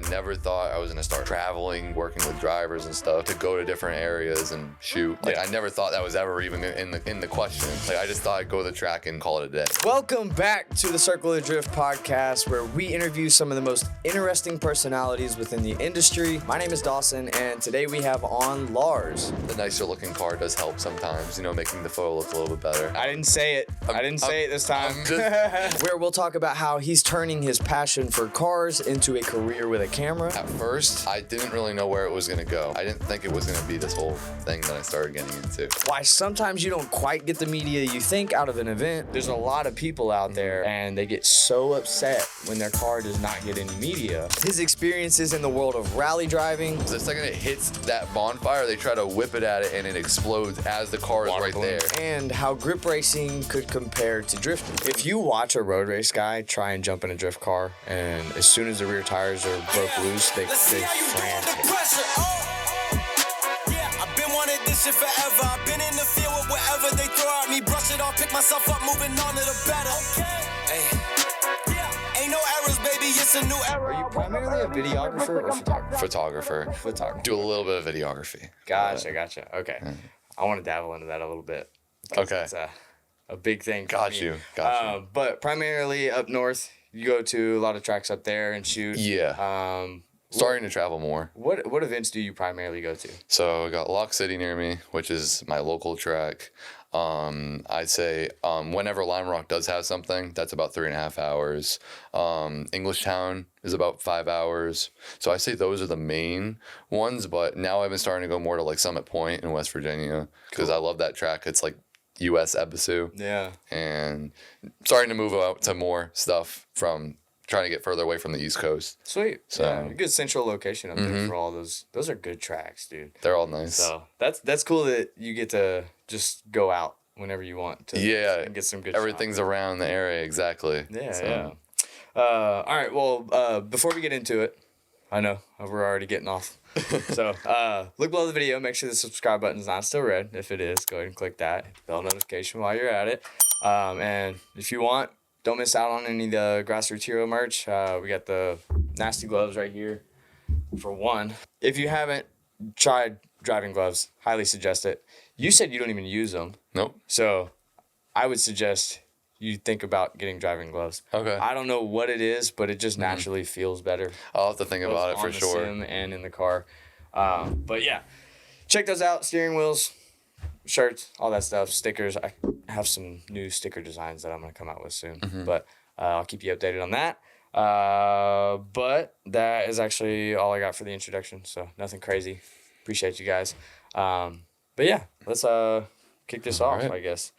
never thought I was going to start traveling, working with drivers and stuff to go to different areas and shoot. Like, I never thought that was ever even in the question. Like, I just thought I'd go to the track and call it a day. Welcome back to the Circle of Drift podcast, where we interview some of the most interesting personalities within the industry. My name is Dawson, and today we have on Lars. The nicer looking car does help sometimes, making the photo look a little bit better. I didn't say it. I didn't say it this time. Where we'll talk about how he's turning his passion for cars into a career with a camera. At first, I didn't really know where it was going to go. I didn't think it was going to be this whole thing that I started getting into. Why sometimes you don't quite get the media you think out of an event. There's a lot of people out there, and they get so upset when their car does not get any media. His experiences in the world of rally driving. The second it hits that bonfire, they try to whip it at it, and it explodes as the car is right there. And how grip racing could compare to drifting. If you watch a road race guy try and jump in a drift car, and as soon as the rear tires are broke loose, they frantic. I've been wanting this shit forever. I've been in the field with whatever they throw at me. Brush it off, pick myself up, moving on to the better. Hey. Ain't no errors, baby, it's a new era. Are you primarily a videographer or photographer? Photographer. Do a little bit of videography. Gotcha. Okay. Yeah. I want to dabble into that a little bit. Okay. It's a big thing. Got you. But primarily up north, you go to a lot of tracks up there and shoot. Yeah. Starting to travel more. What events do you primarily go to? So I got Lock City near me, which is my local track. I'd say whenever Lime Rock does have something, that's about 3.5 hours. Englishtown is about 5 hours. So I say those are the main ones, but now I've been starting to go more to like Summit Point in West Virginia because I love that track. It's like U.S. Ebisu. Yeah. And starting to move out to more stuff from trying to get further away from the East Coast. Sweet. So yeah, good central location up there for all those. Those are good tracks, dude. They're all nice. So that's cool that you get to just go out whenever you want to. Yeah. And get some good Everything's shots. Around the area, exactly. Yeah. All right. Well, before we get into it, I know we're already getting off. So look below the video. Make sure the subscribe button is not still red. If it is, go ahead and click that. Hit the bell notification while you're at it. And if you want, don't miss out on any of the Grassroots Hero merch. We got the nasty gloves right here for one. If you haven't tried driving gloves, highly suggest it. You said you don't even use them. Nope. So I would suggest you think about getting driving gloves. Okay. I don't know what it is, but it just naturally feels better. I'll have to think about it for sure. On the sim and in the car. But yeah, check those out. Steering wheels, shirts, all that stuff, stickers. I have some new sticker designs that I'm going to come out with soon. But I'll keep you updated on that. But that is actually all I got for the introduction. So nothing crazy. Appreciate you guys. But yeah, let's kick this off, right. I guess.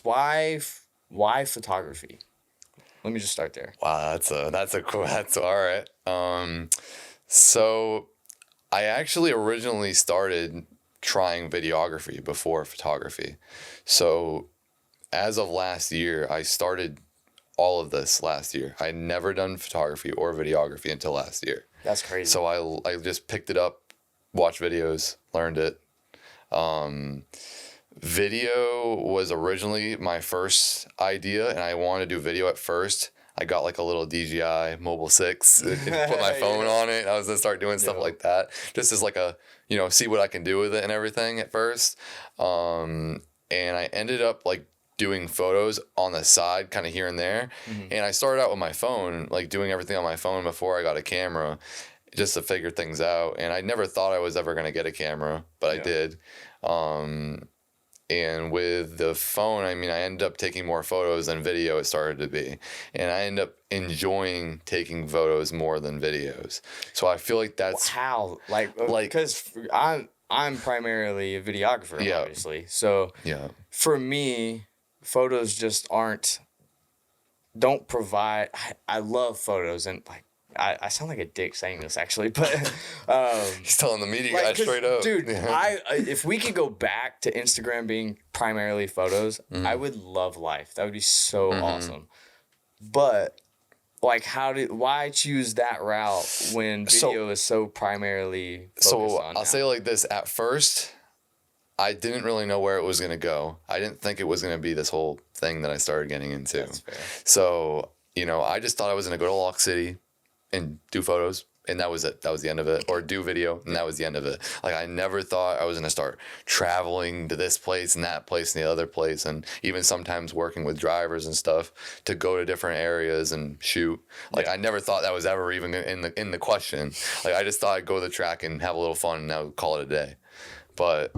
Why photography? Let me just start there. Wow, that's all right. So I actually originally started trying videography before photography. So as of last year, I started all of this last year. I had never done photography or videography until last year. That's crazy. So I just picked it up, watched videos, learned it. Video was originally my first idea, and I wanted to do video at first. I got like a little DJI Mobile 6 and put my phone on it. I was going to start doing stuff like that, just as like a, see what I can do with it and everything at first. And I ended up like doing photos on the side, kind of here and there. And I started out with my phone, like doing everything on my phone before I got a camera, just to figure things out. And I never thought I was ever going to get a camera, but I did. And with the phone, I ended up taking more photos than video it started to be. And I ended up enjoying taking photos more than videos. So I feel like that's... How? Like because I'm primarily a videographer, obviously. So for me, photos just don't provide... I love photos, and like, I sound like a dick saying this, actually, but he's telling the media guy straight up, dude. If we could go back to Instagram being primarily photos, I would love life. That would be so awesome. But like, why choose that route when video is so primarily focused on? I'll say like this: at first, I didn't really know where it was gonna go. I didn't think it was gonna be this whole thing that I started getting into. That's fair. So I just thought I was gonna go to Lock City and do photos. And that was it. That was the end of it. Or do video, and that was the end of it. Like, I never thought I was going to start traveling to this place and that place and the other place, and even sometimes working with drivers and stuff to go to different areas and shoot. Like, I never thought that was ever even in the question. Like, I just thought I'd go to the track and have a little fun, and I would call it a day. But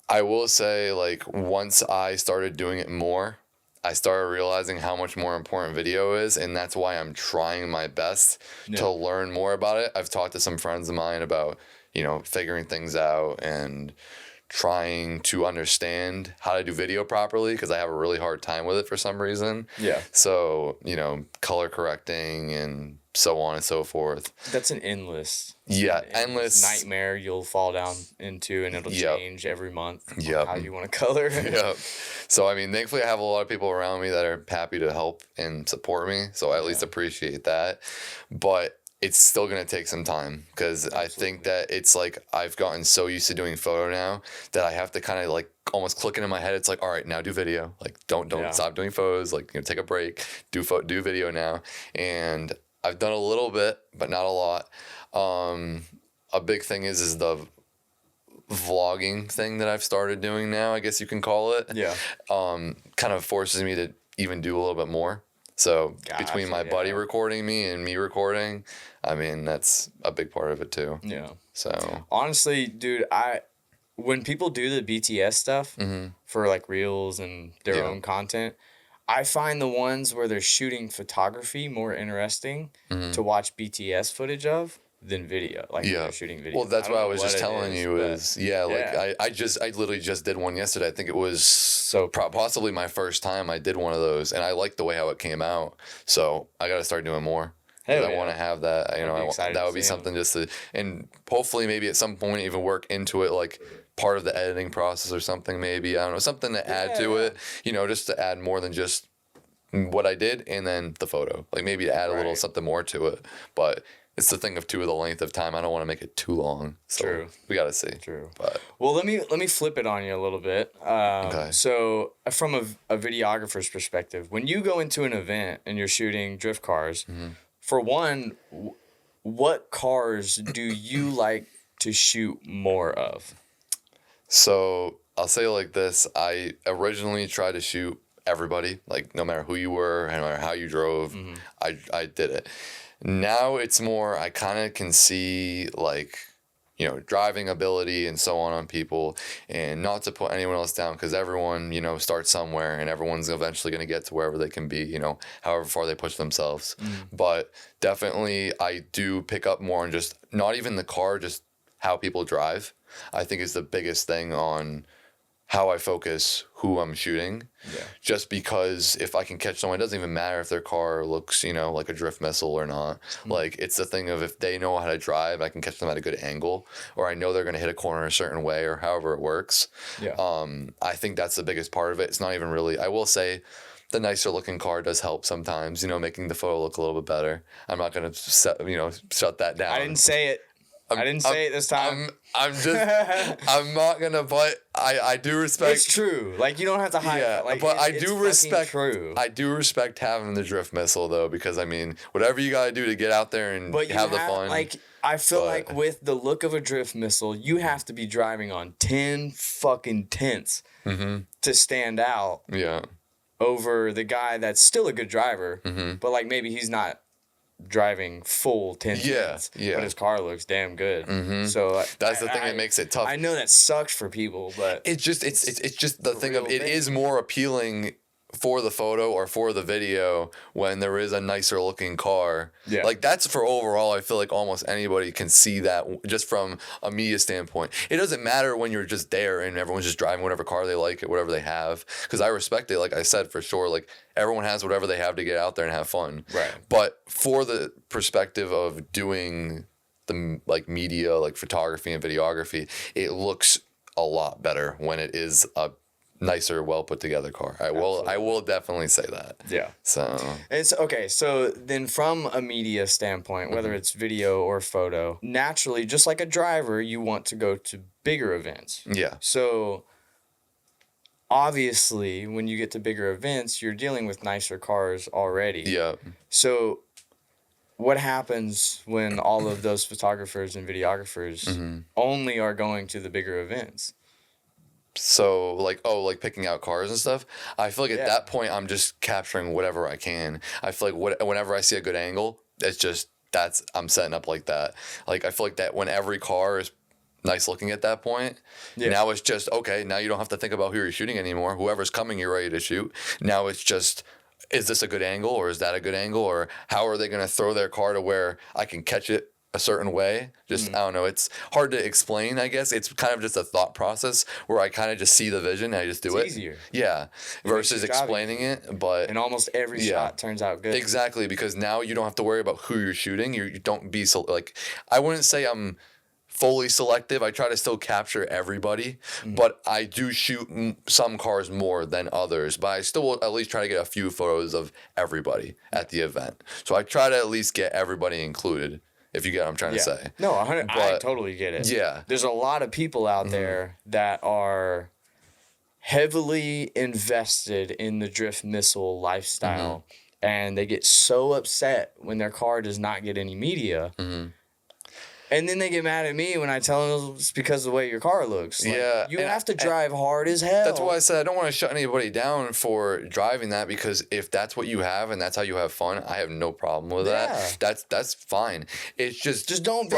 I will say, like, once I started doing it more, I started realizing how much more important video is, and that's why I'm trying my best to learn more about it. I've talked to some friends of mine about, you know, figuring things out and trying to understand how to do video properly, because I have a really hard time with it for some reason. Yeah. So, you know, color correcting and so on and so forth. That's an endless nightmare you'll fall down into, and it'll change every month how you want to color. So, I mean, thankfully I have a lot of people around me that are happy to help and support me, so I at least appreciate that. But it's still going to take some time, because I think that it's like I've gotten so used to doing photo now that I have to kind of like almost click into my head. It's like, all right, now do video. Like, don't stop doing photos. Like, you know, take a break, do video now. And I've done a little bit, but not a lot. A big thing is the vlogging thing that I've started doing now, I guess you can call it. Yeah. Kind of forces me to even do a little bit more. So between my buddy recording me and me recording, I mean, that's a big part of it too. Yeah. So honestly, dude, when people do the BTS stuff for like reels and their own content, I find the ones where they're shooting photography more interesting to watch BTS footage of than video. Like they're shooting video. Well, that's what I was just telling you I literally just did one yesterday. I think it was possibly my first time I did one of those, and I liked the way how it came out. So I got to start doing more. I want to have that. You know, that would be something just to, and hopefully maybe at some point even work into it, like part of the editing process or something. Maybe, I don't know, something to add to it. You know, just to add more than just what I did and then the photo. Like maybe to add a little something more to it. But it's the thing of the length of time. I don't want to make it too long. So True. We got to see. True. But well, let me flip it on you a little bit. Okay. So from a videographer's perspective, when you go into an event and you're shooting drift cars, for one, what cars do you like to shoot more of? So I'll say it like this. I originally tried to shoot everybody, like no matter who you were, no matter how you drove, I did it. Now it's more, I kind of can see like, you know, driving ability and so on people, and not to put anyone else down, because everyone, you know, starts somewhere and everyone's eventually going to get to wherever they can be, you know, however far they push themselves. But definitely I do pick up more on just not even the car, just how people drive. I think is the biggest thing on how I focus who I'm shooting. Yeah. Just because if I can catch someone, it doesn't even matter if their car looks, you know, like a drift missile or not. Like, it's the thing of if they know how to drive, I can catch them at a good angle, or I know they're going to hit a corner a certain way, or however it works. Yeah. I think that's the biggest part of it. It's not even really, I will say, the nicer looking car does help sometimes, you know, making the photo look a little bit better. I'm not going to, shut that down. I didn't say it. I didn't say it this time. I'm just, I'm not gonna, but I do respect. It's true. Like, you don't have to hide it. Like, but I do respect. True. I do respect having the drift missile though, because I mean, whatever you gotta do to get out there and have the fun. Like, I feel like with the look of a drift missile, you have to be driving on 10 fucking tenths to stand out. Yeah. Over the guy that's still a good driver, but like maybe he's not driving full 10 minutes, but his car looks damn good. So that's the thing that makes it tough. I know that sucks for people, but it's just the thing of it is more appealing for the photo or for the video when there is a nicer looking car. Yeah. Like, that's for overall, I feel like almost anybody can see that just from a media standpoint. It doesn't matter when you're just there and everyone's just driving whatever car they like, whatever they have, because I respect it. Like I said, for sure, like everyone has whatever they have to get out there and have fun. Right. But for the perspective of doing the like media, like photography and videography, it looks a lot better when it is a nicer, well put together car. I will definitely say that. Yeah. So it's okay. So then, from a media standpoint, whether it's video or photo, naturally, just like a driver, you want to go to bigger events. Yeah. So obviously, when you get to bigger events, you're dealing with nicer cars already. Yeah. So what happens when all of those photographers and videographers only are going to the bigger events? So like picking out cars and stuff. I feel like at that point I'm just capturing whatever I can. I feel like whenever I see a good angle, I'm setting up like that. Like I feel like that when every car is nice looking at that point. Yeah. Now it's just okay. Now you don't have to think about who you're shooting anymore. Whoever's coming, you're ready to shoot. Now it's just, is this a good angle or is that a good angle, or how are they going to throw their car to where I can catch it a certain way? Just I don't know. It's hard to explain. I guess it's kind of just a thought process where I kind of just see the vision and I just do it. It's easier. Yeah. Versus explaining it, but and almost every shot turns out good. Exactly, because now you don't have to worry about who you're shooting. You don't be so like, I wouldn't say I'm fully selective. I try to still capture everybody, but I do shoot some cars more than others. But I still will at least try to get a few photos of everybody at the event. So I try to at least get everybody included, if you get what I'm trying to say. No, I totally get it. Yeah. There's a lot of people out there that are heavily invested in the drift missile lifestyle, and they get so upset when their car does not get any media. And then they get mad at me when I tell them it's because of the way your car looks. Like, you have to drive hard as hell. That's why I said I don't want to shut anybody down for driving that, because if that's what you have and that's how you have fun, I have no problem with that. That's fine. It's just don't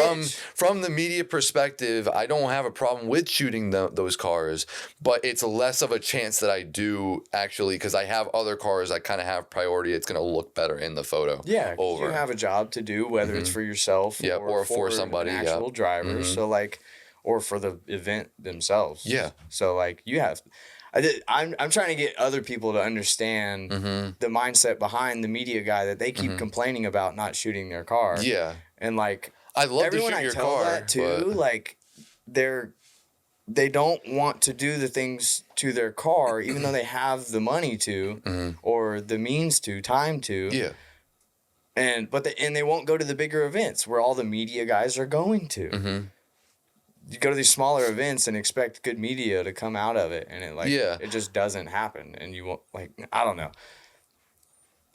from the media perspective, I don't have a problem with shooting those cars, but it's less of a chance that I do actually, because I have other cars that kind of have priority. It's going to look better in the photo. Yeah, you have a job to do, whether it's for yourself or for somebody. Actual drivers, so like, or for the event themselves. Yeah. So like, I'm trying to get other people to understand the mindset behind the media guy that they keep complaining about not shooting their car. Yeah. And like, I love everyone to shoot I your tell car, that to, like, they don't want to do the things to their car, even though they have the money to, or the means to, time to. Yeah. And they won't go to the bigger events where all the media guys are going to. You go to these smaller events and expect good media to come out of it, and it just doesn't happen. And you won't, like, I don't know.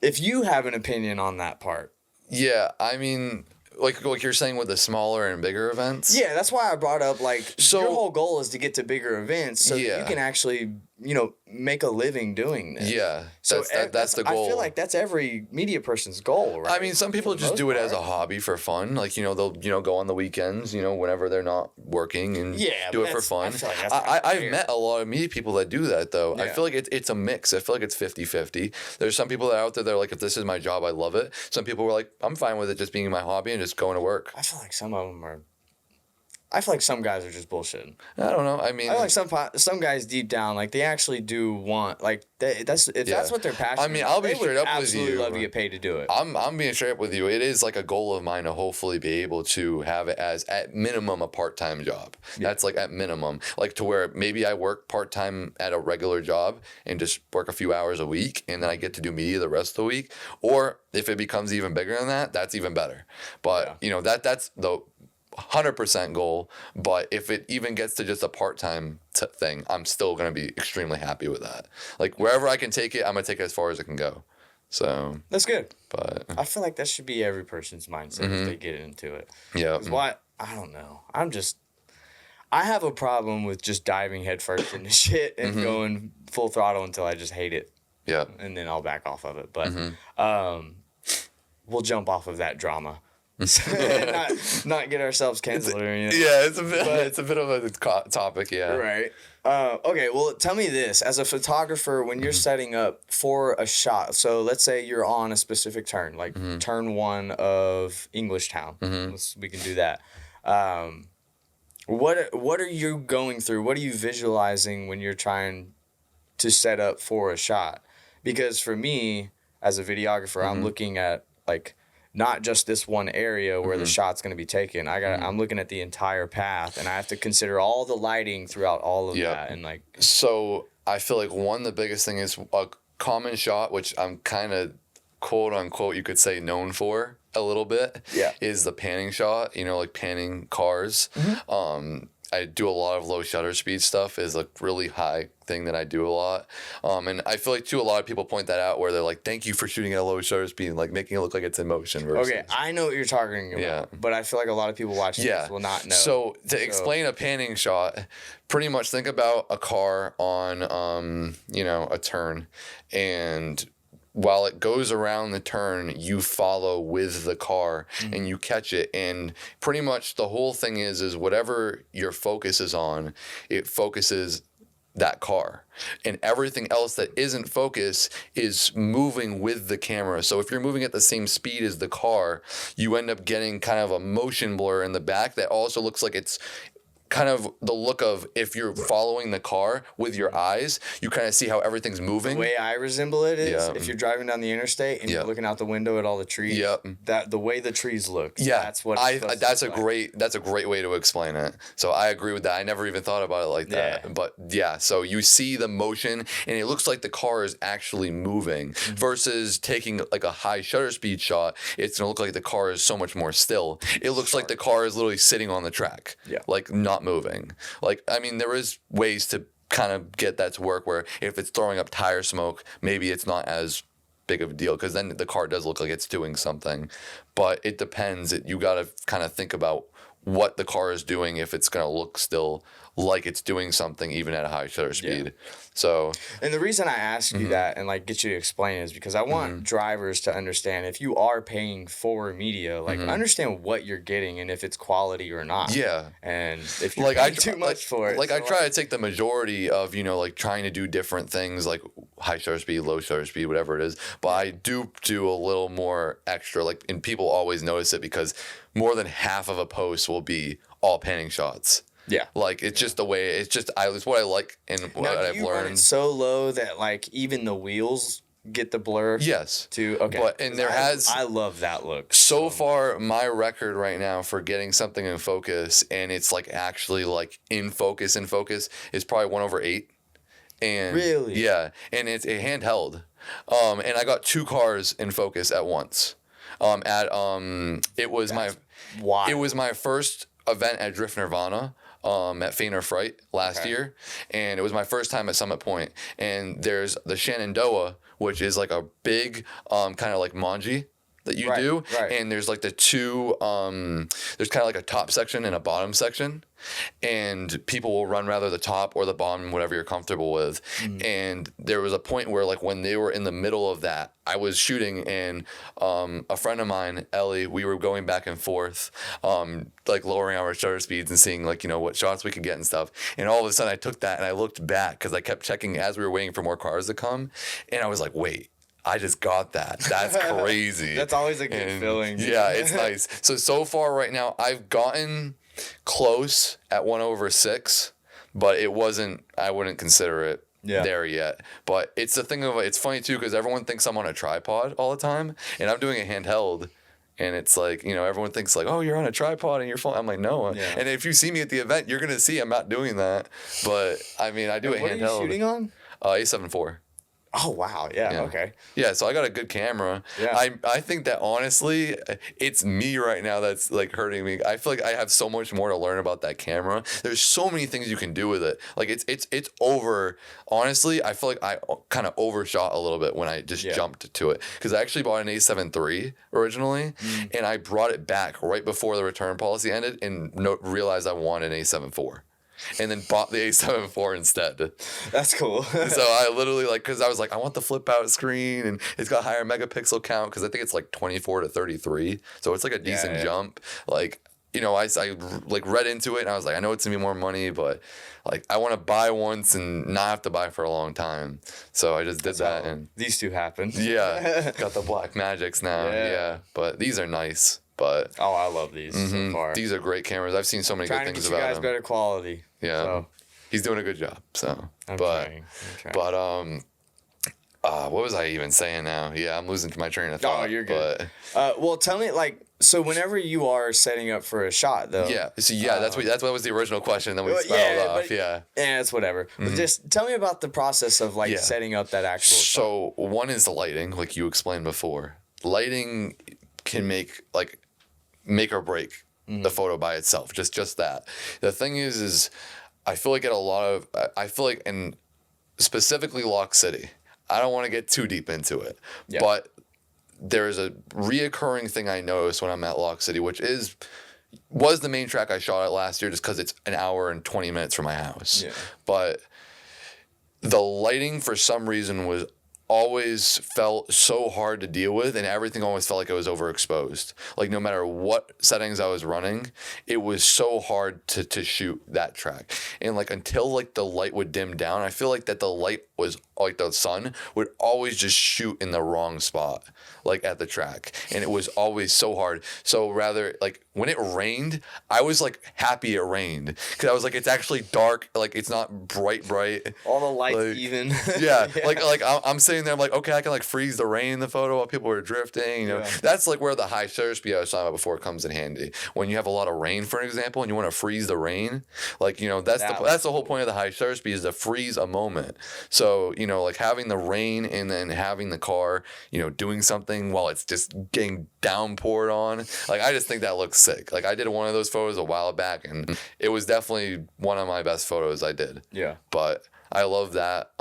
If you have an opinion on that part. Yeah, I mean, like you're saying with the smaller and bigger events. Yeah, that's why I brought up, like, your whole goal is to get to bigger events so that you can actually, make a living doing this. Yeah, that's the goal. I feel like that's every media person's goal, right? I mean, some people just do it as a hobby for fun. Like, they'll, go on the weekends, whenever they're not working and do it for fun. I feel like I've met a lot of media people that do that, though. Yeah. I feel like it's a mix. I feel like it's 50-50. There's some people that are out there that are like, if this is my job, I love it. Some people were like, I'm fine with it just being my hobby and just going to work. I feel like some of them are... I feel like some guys are just bullshitting. I don't know. I mean, I feel like some guys deep down, like, they actually do want, like, that's what they're passionate. I mean, I'll be straight up with you. Absolutely love to get paid to do it. I'm being straight up with you. It is like a goal of mine to hopefully be able to have it as at minimum a part-time job. Yeah. That's like at minimum, like to where maybe I work part-time at a regular job and just work a few hours a week, and then I get to do media the rest of the week. Or if it becomes even bigger than that, that's even better. But that's the 100% goal. But if it even gets to just a part-time thing, I'm still going to be extremely happy with that. Like, wherever I can take it, I'm going to take it as far as it can go. So that's good. But I feel like that should be every person's mindset if they get into it. Yeah. I don't know. I have a problem with just diving headfirst into shit and going full throttle until I just hate it. Yeah. And then I'll back off of it. But we'll jump off of that drama. not get ourselves canceled or anything. Yeah, it's a bit of a topic, yeah. Right. Okay, well, tell me this. As a photographer, when you're setting up for a shot, so let's say you're on a specific turn, like turn 1 of Englishtown. We can do that. What are you going through? What are you visualizing when you're trying to set up for a shot? Because for me, as a videographer, I'm looking at, like, not just this one area where the shot's going to be taken. I'm looking at the entire path, and I have to consider all the lighting throughout all of that. And like, so I feel like the biggest thing is a common shot, which I'm kind of quote unquote, you could say, known for a little bit. Yeah, is the panning shot. Like panning cars. I do a lot of low shutter speed stuff is a really high thing that I do a lot. And I feel like too, a lot of people point that out where they're like, thank you for shooting at a low shutter speed and like making it look like it's in motion. Versus, okay, I know what you're talking about, but I feel like a lot of people watching this will not know. So to explain a panning shot, pretty much think about a car on, a turn, and while it goes around the turn, you follow with the car and you catch it. And pretty much the whole thing is whatever your focus is on, it focuses that car. And everything else that isn't focus is moving with the camera. So if you're moving at the same speed as the car, you end up getting kind of a motion blur in the back that also looks like it's kind of the look of if you're following the car with your eyes, you kind of see how everything's moving. The way I resemble it is if you're driving down the interstate and you're looking out the window at all the trees. That the way the trees look. Yeah, that's what. That's a great way to explain it. So I agree with that. I never even thought about it like that. But yeah, so you see the motion and it looks like the car is actually moving versus taking like a high shutter speed shot. It's gonna look like the car is so much more still. It looks like the car is literally sitting on the track. Yeah, like not moving. Like, I mean, there is ways to kind of get that to work where if it's throwing up tire smoke, maybe it's not as big of a deal because then the car does look like it's doing something. But it depends. You got to kind of think about what the car is doing if it's going to look still like it's doing something even at a high shutter speed. So, and the reason I ask you that and like get you to explain is because I want drivers to understand if you are paying for media, like understand what you're getting and if it's quality or not. Yeah. And if you're paying too much for it. Like I try to take the majority of, like trying to do different things like high shutter speed, low shutter speed, whatever it is. But I do a little more extra, like, and people always notice it because more than half of a post will be all panning shots. Yeah, like it's just the way it's what I like and what I've learned. Run it so low that like even the wheels get the blur. Yes. Too okay. But and I love that look. So far, my record right now for getting something in focus and it's like actually like in focus is probably 1/8. And really, yeah, and it's a handheld. And I got 2 cars in focus at once. It was my first event at Drift Nirvana. At Feign or Fright last year, and it was my first time at Summit Point. And there's the Shenandoah, which is like a big kind of like manji that you do, and there's like the 2 there's kind of like a top section and a bottom section, and people will run rather the top or the bottom, whatever you're comfortable with. And there was a point where like when they were in the middle of that, I was shooting, and a friend of mine, Ellie, we were going back and forth, like lowering our shutter speeds and seeing like, what shots we could get and stuff. And all of a sudden I took that and I looked back because I kept checking as we were waiting for more cars to come, and I was like, wait, I just got that. That's crazy. That's always a good feeling. Yeah, it's nice. So far right now, I've gotten close at 1/6, but it wasn't, I wouldn't consider it there yet. But it's the thing of, it's funny too, because everyone thinks I'm on a tripod all the time, and I'm doing a handheld. And it's like, everyone thinks like, oh, you're on a tripod and you're phone. I'm like, no. Yeah. And if you see me at the event, you're going to see I'm not doing that. But, I mean, I do a handheld. What are you shooting on? A7 IV. Oh, wow. Yeah, okay. Yeah, so I got a good camera. Yeah. I think that honestly, it's me right now that's like hurting me. I feel like I have so much more to learn about that camera. There's so many things you can do with it. Like it's over. Honestly, I feel like I kind of overshot a little bit when I just jumped to it. Because I actually bought an A7 III originally, and I brought it back right before the return policy ended and realized I wanted an A7 IV. And then bought the A7 IV instead. That's cool. So I literally because I was like, I want the flip out screen, and it's got higher megapixel count because I think it's like 24 to 33. So it's like a decent jump. Like, I like read into it and I was like, I know it's gonna be more money, but like I want to buy once and not have to buy for a long time. So I just did that, and these 2 happened. Yeah, got the Black Magics now. Yeah, but these are nice. But I love these so far. These are great cameras. I've seen so many good things about them. Trying to get you guys better quality. Yeah, so. He's doing a good job. So, I'm trying. But what was I even saying now? Yeah, I'm losing my train of thought. Oh, you're good. Well, tell me so whenever you are setting up for a shot though. Yeah. So that's what was the original question. Then we spiraled off. Yeah, it's whatever. But just tell me about the process of setting up that actual. So one is the lighting, like you explained before. Lighting can make or break the photo by itself, just that. The thing is I feel like in specifically Lock City, I don't want to get too deep into it, but there's a reoccurring thing I noticed when I'm at Lock City, which was the main track I shot at last year, just because it's an hour and 20 minutes from my house. Yeah. But the lighting, for some reason, was always felt so hard to deal with, and everything always felt like it was overexposed. Like, no matter what settings I was running, it was so hard to shoot that track. And like, until like the light would dim down, I feel like that the light was like the sun would always just shoot in the wrong spot, like at the track, and it was always so hard. So rather, like, when it rained, I was like happy it rained, because I was like, it's actually dark, like it's not bright. All the lights like, even. Yeah, like I'm sitting there, I'm like, okay, I can like freeze the rain in the photo while people are drifting. You know, that's like where the high shutter speed I was talking about before comes in handy. When you have a lot of rain, for example, and you want to freeze the rain, like, you know, that's the whole point of the high shutter speed, is to freeze a moment. So, you know, like having the rain and then having the car, you know, doing something while it's just getting downpoured on, like, I just think that looks sick. Like, I did one of those photos a while back, and it was definitely one of my best photos I did. Yeah. But I love that.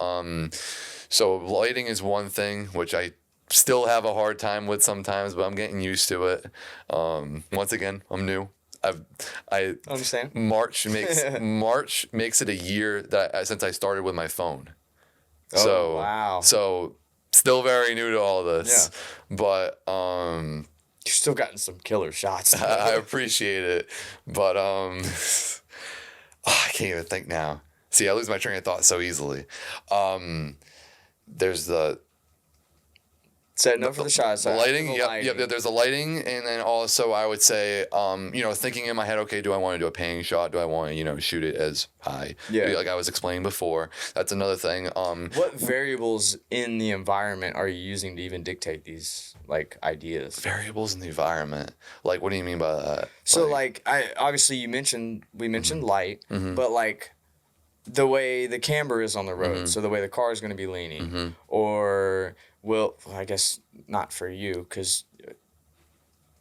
So lighting is one thing, which I still have a hard time with sometimes, but I'm getting used to it. Once again, I'm new. I understand. March makes it a year since I started with my phone. Oh, wow. So still very new to all this. Yeah. But you're still gotten some killer shots. I appreciate it. But I can't even think now. See, I lose my train of thought so easily. There's the setting up for the shots. The lighting, yep. There's the lighting, and then also I would say, you know, thinking in my head, okay, do I want to do a panning shot? Do I want to, you know, shoot it as high? Yeah. Like I was explaining before. That's another thing. What variables in the environment are you using to even dictate these, like, ideas? Variables in the environment. Like, what do you mean by that? So, like obviously we mentioned light, but like, the way the camber is on the road, so the way the car is going to be leaning, or I guess not for you, because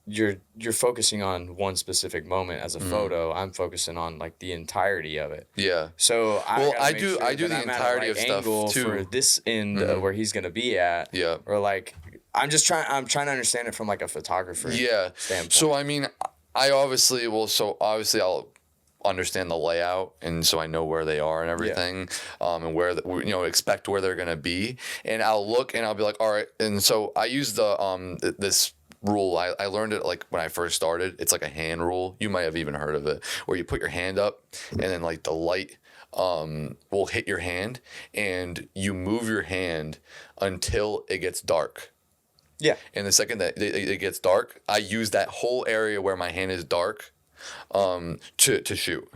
you're focusing on one specific moment as a photo. I'm focusing on like the entirety of it. Yeah. So I do the entirety of stuff too for this end where he's going to be at. Yeah. Or like I'm trying to understand it from like a photographer. Yeah. Standpoint. So I mean, obviously I'll understand the layout, and so I know where they are and everything, and where expect where they're gonna be, and I'll look and I'll be like, all right. And so I use the this rule. I learned it like when I first started. It's like a hand rule. You might have even heard of it, where you put your hand up and then like the light will hit your hand, and you move your hand until it gets dark. Yeah. And the second that it gets dark, I use that whole area where my hand is dark to shoot.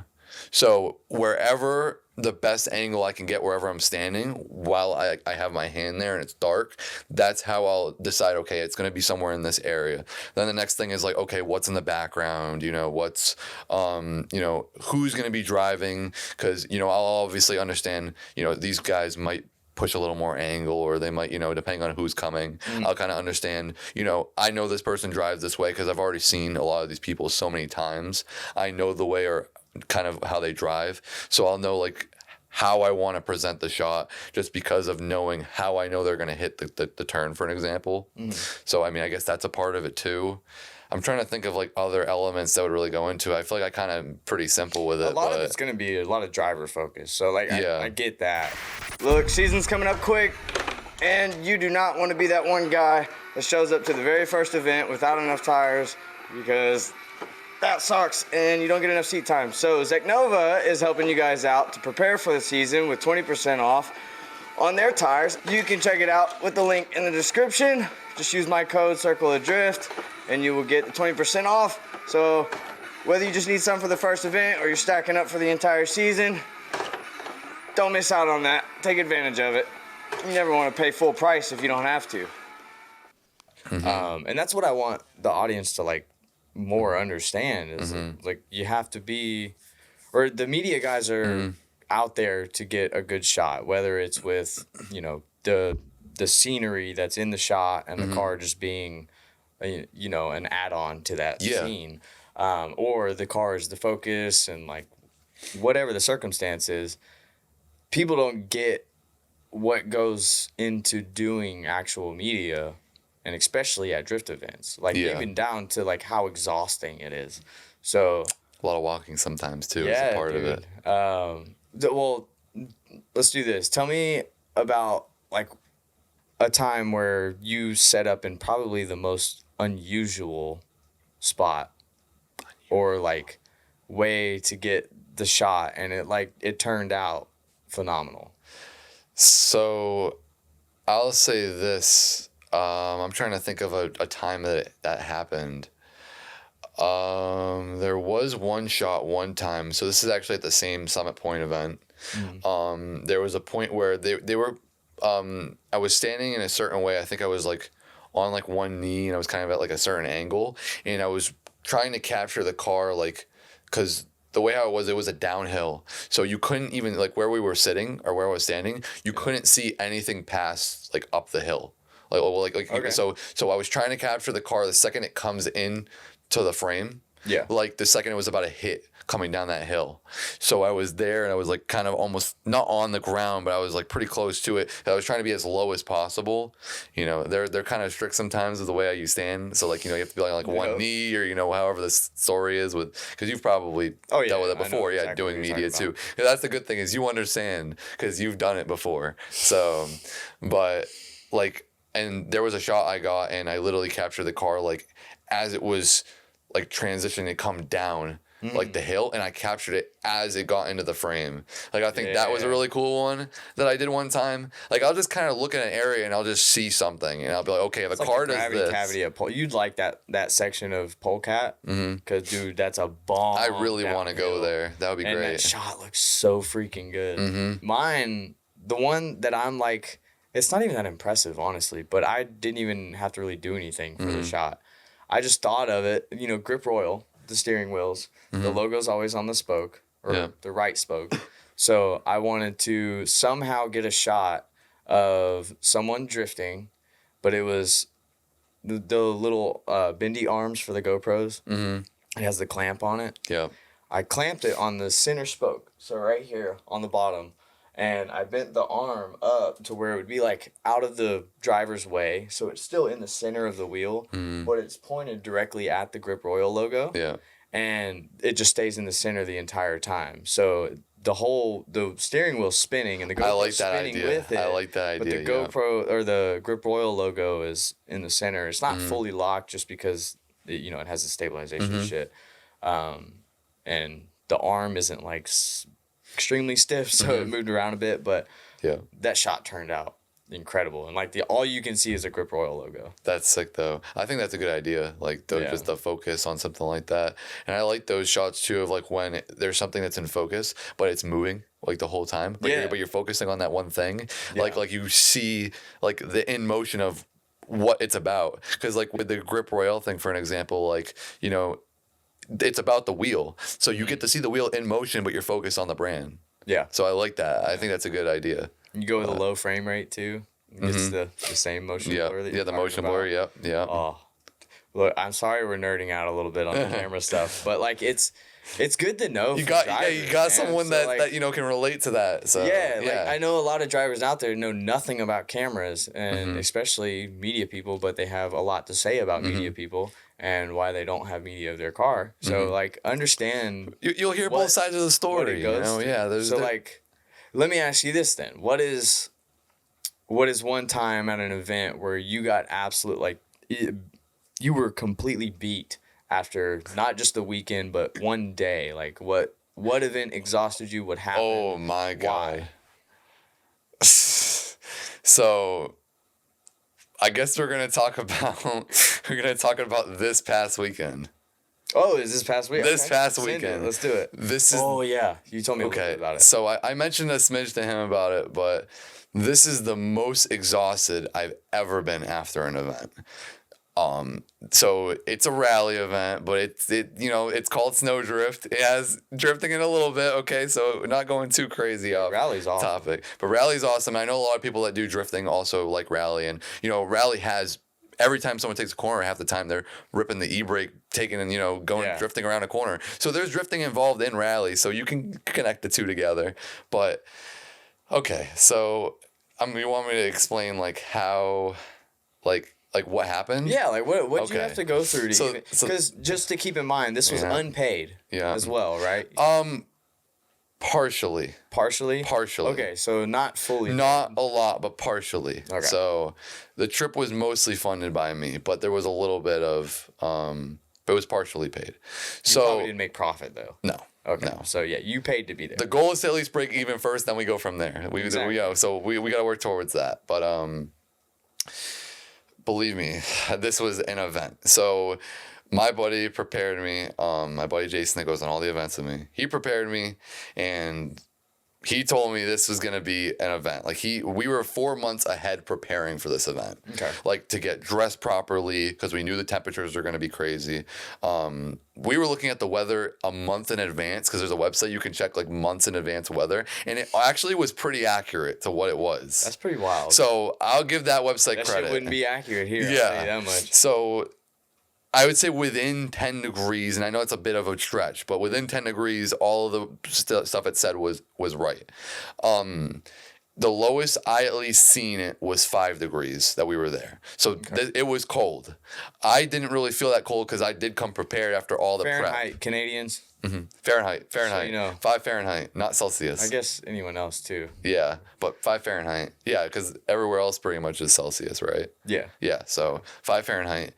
So wherever the best angle I can get, wherever I'm standing while I have my hand there and it's dark, that's how I'll decide, okay, it's going to be somewhere in this area. Then the next thing is like, okay, what's in the background? You know, what's, who's going to be driving? Because, I'll obviously understand, these guys might push a little more angle, or they might, depending on who's coming, I'll kind of understand, I know this person drives this way because I've already seen a lot of these people so many times. I know the way or kind of how they drive. So I'll know like how I want to present the shot just because of knowing how I know they're going to hit the turn, for an example. So, I mean, I guess that's a part of it too. I'm trying to think of like other elements that would really go into it. I feel like I kind of pretty simple with it. A lot of it's going to be a lot of driver focus. So like, I get that. Look, season's coming up quick, and you do not want to be that one guy that shows up to the very first event without enough tires, because that sucks and you don't get enough seat time. So Zeknova is helping you guys out to prepare for the season with 20% off on their tires. You can check it out with the link in the description. Just use my code CIRCLEOFDRIFT and you will get the 20% off. So whether you just need some for the first event or you're stacking up for the entire season, don't miss out on that. Take advantage of it. You never want to pay full price if you don't have to. And that's what I want the audience to like more understand is like you have to be, or the media guys are out there to get a good shot, whether it's with the scenery that's in the shot and the car just being an add-on to that scene. or the car is the focus, and like whatever the circumstance is, people don't get what goes into doing actual media, and especially at drift events, like even down to like how exhausting it is. So a lot of walking sometimes too is a part of it. Well, let's do this. Tell me about like a time where you set up in probably the most unusual spot or like way to get the shot, and it turned out phenomenal. So I'll say this. I'm trying to think of a time that happened. There was one shot one time. So this is actually at the same Summit Point event. There was a point where they were, I was standing in a certain way. I think I was like on like one knee, and I was kind of at like a certain angle, and I was trying to capture the car, like, cause the way how it was a downhill. So you couldn't even, like where we were sitting or where I was standing, you couldn't see anything past like up the hill. Okay. So I was trying to capture the car the second it comes in to the frame. Yeah. Like the second it was about to hit coming down that hill. So I was there, and I was like kind of almost not on the ground, but I was like pretty close to it. I was trying to be as low as possible. You know, they're kind of strict sometimes with the way you stand. So like, you know, you have to be like one knee, or, you know, however the story is with, because you've probably dealt with it before. Yeah, exactly doing media too. That's the good thing is you understand because you've done it before. So, but like, and there was a shot I got, and I literally captured the car like as it was like transitioning to come down like the hill, and I captured it as it got into the frame. Like I think that was a really cool one that I did one time. Like I'll just kind of look in an area and I'll just see something, and I'll be like, okay, the car does this. Cavity of pole. You'd like that section of Polecat, because dude, that's a bomb. I really want to go there. That would be great. That shot looks so freaking good. Mine, the one that I'm like, it's not even that impressive, honestly, but I didn't even have to really do anything for the shot. I just thought of it, you know, grip royal, the steering wheels, the logo's always on the spoke, or the right spoke. So I wanted to somehow get a shot of someone drifting, but it was the little bendy arms for the GoPros. It has the clamp on it. Yeah. I clamped it on the center spoke, so right here on the bottom. And I bent the arm up to where it would be like out of the driver's way. So it's still in the center of the wheel, but it's pointed directly at the Grip Royal logo. Yeah. And it just stays in the center the entire time. So the steering wheel's spinning, and the GoPro spinning with it. I like that idea. But the GoPro or the Grip Royal logo is in the center. It's not fully locked just because it has the stabilization shit. And the arm isn't like extremely stiff, so it moved around a bit, but that shot turned out incredible, and like all you can see is a Grip Royal logo. That's sick though. I think that's a good idea, like just the focus on something like that. And I like those shots too of like when there's something that's in focus but it's moving like the whole time, but you're focusing on that one thing. Like you see like the in motion of what it's about, because like with the Grip Royal thing, for an example, like, you know, it's about the wheel. So you get to see the wheel in motion, but you're focused on the brand. Yeah. So I like that. I think that's a good idea. You go with a low frame rate too. It's the same motion blur that you're the motion blur. Yep. Yeah. Oh, look, I'm sorry we're nerding out a little bit on the camera stuff, but like it's good to know. You got someone that you know can relate to that. So like I know a lot of drivers out there know nothing about cameras, and especially media people, but they have a lot to say about media people and why they don't have media of their car. So like understand. You'll hear both sides of the story. Like, let me ask you this then: what is one time at an event where you got you were completely beat after not just the weekend but one day? Like what event exhausted you? What happened? Oh my God. So I guess we're gonna talk about this past weekend. Oh, is this past week? This past weekend. Let's do it. Oh yeah, you told me a little bit about it. So I mentioned a smidge to him about it, but this is the most exhausted I've ever been after an event. So it's a rally event, but it's called Snowdrift. It has drifting in a little bit, okay? So not going too crazy off rally's awesome. topic. But rally's awesome. I know a lot of people that do drifting also like rally, and rally has every time someone takes a corner, half the time they're ripping the e-brake, taking and, going drifting around a corner. So there's drifting involved in rally, so you can connect the two together. But, okay, so you want me to explain, like, how, like what happened? Yeah, like what do you have to go through to because just to keep in mind, this was unpaid as well, right? Partially. Partially? Partially. Okay, so not fully. Not a lot, but partially. Okay. So the trip was mostly funded by me, but there was a little bit of it was partially paid. You probably didn't make profit though. No. Okay. No. So yeah, you paid to be there. The goal is to at least break even first, then we go from there. So we got to work towards that. But believe me, this was an event. So my buddy prepared me. My buddy Jason that goes on all the events with me. He prepared me, and he told me this was gonna be an event. Like we were 4 months ahead preparing for this event. Okay. Like to get dressed properly because we knew the temperatures were gonna be crazy. We were looking at the weather a month in advance because there's a website you can check like months in advance weather, and it actually was pretty accurate to what it was. That's pretty wild. So I'll give that website that credit. Shit wouldn't be accurate here. Yeah. I'll tell you that much. So I would say within 10 degrees, and I know it's a bit of a stretch, but within 10 degrees, all of the stuff it said was right. The lowest I at least seen it was 5 degrees that we were there. So it was cold. I didn't really feel that cold because I did come prepared after all the Fahrenheit, prep. Canadians? Mm-hmm. Fahrenheit. So 5 Fahrenheit, not Celsius. I guess anyone else too. Yeah, but 5 Fahrenheit. Yeah, because everywhere else pretty much is Celsius, right? Yeah. Yeah, so 5 Fahrenheit.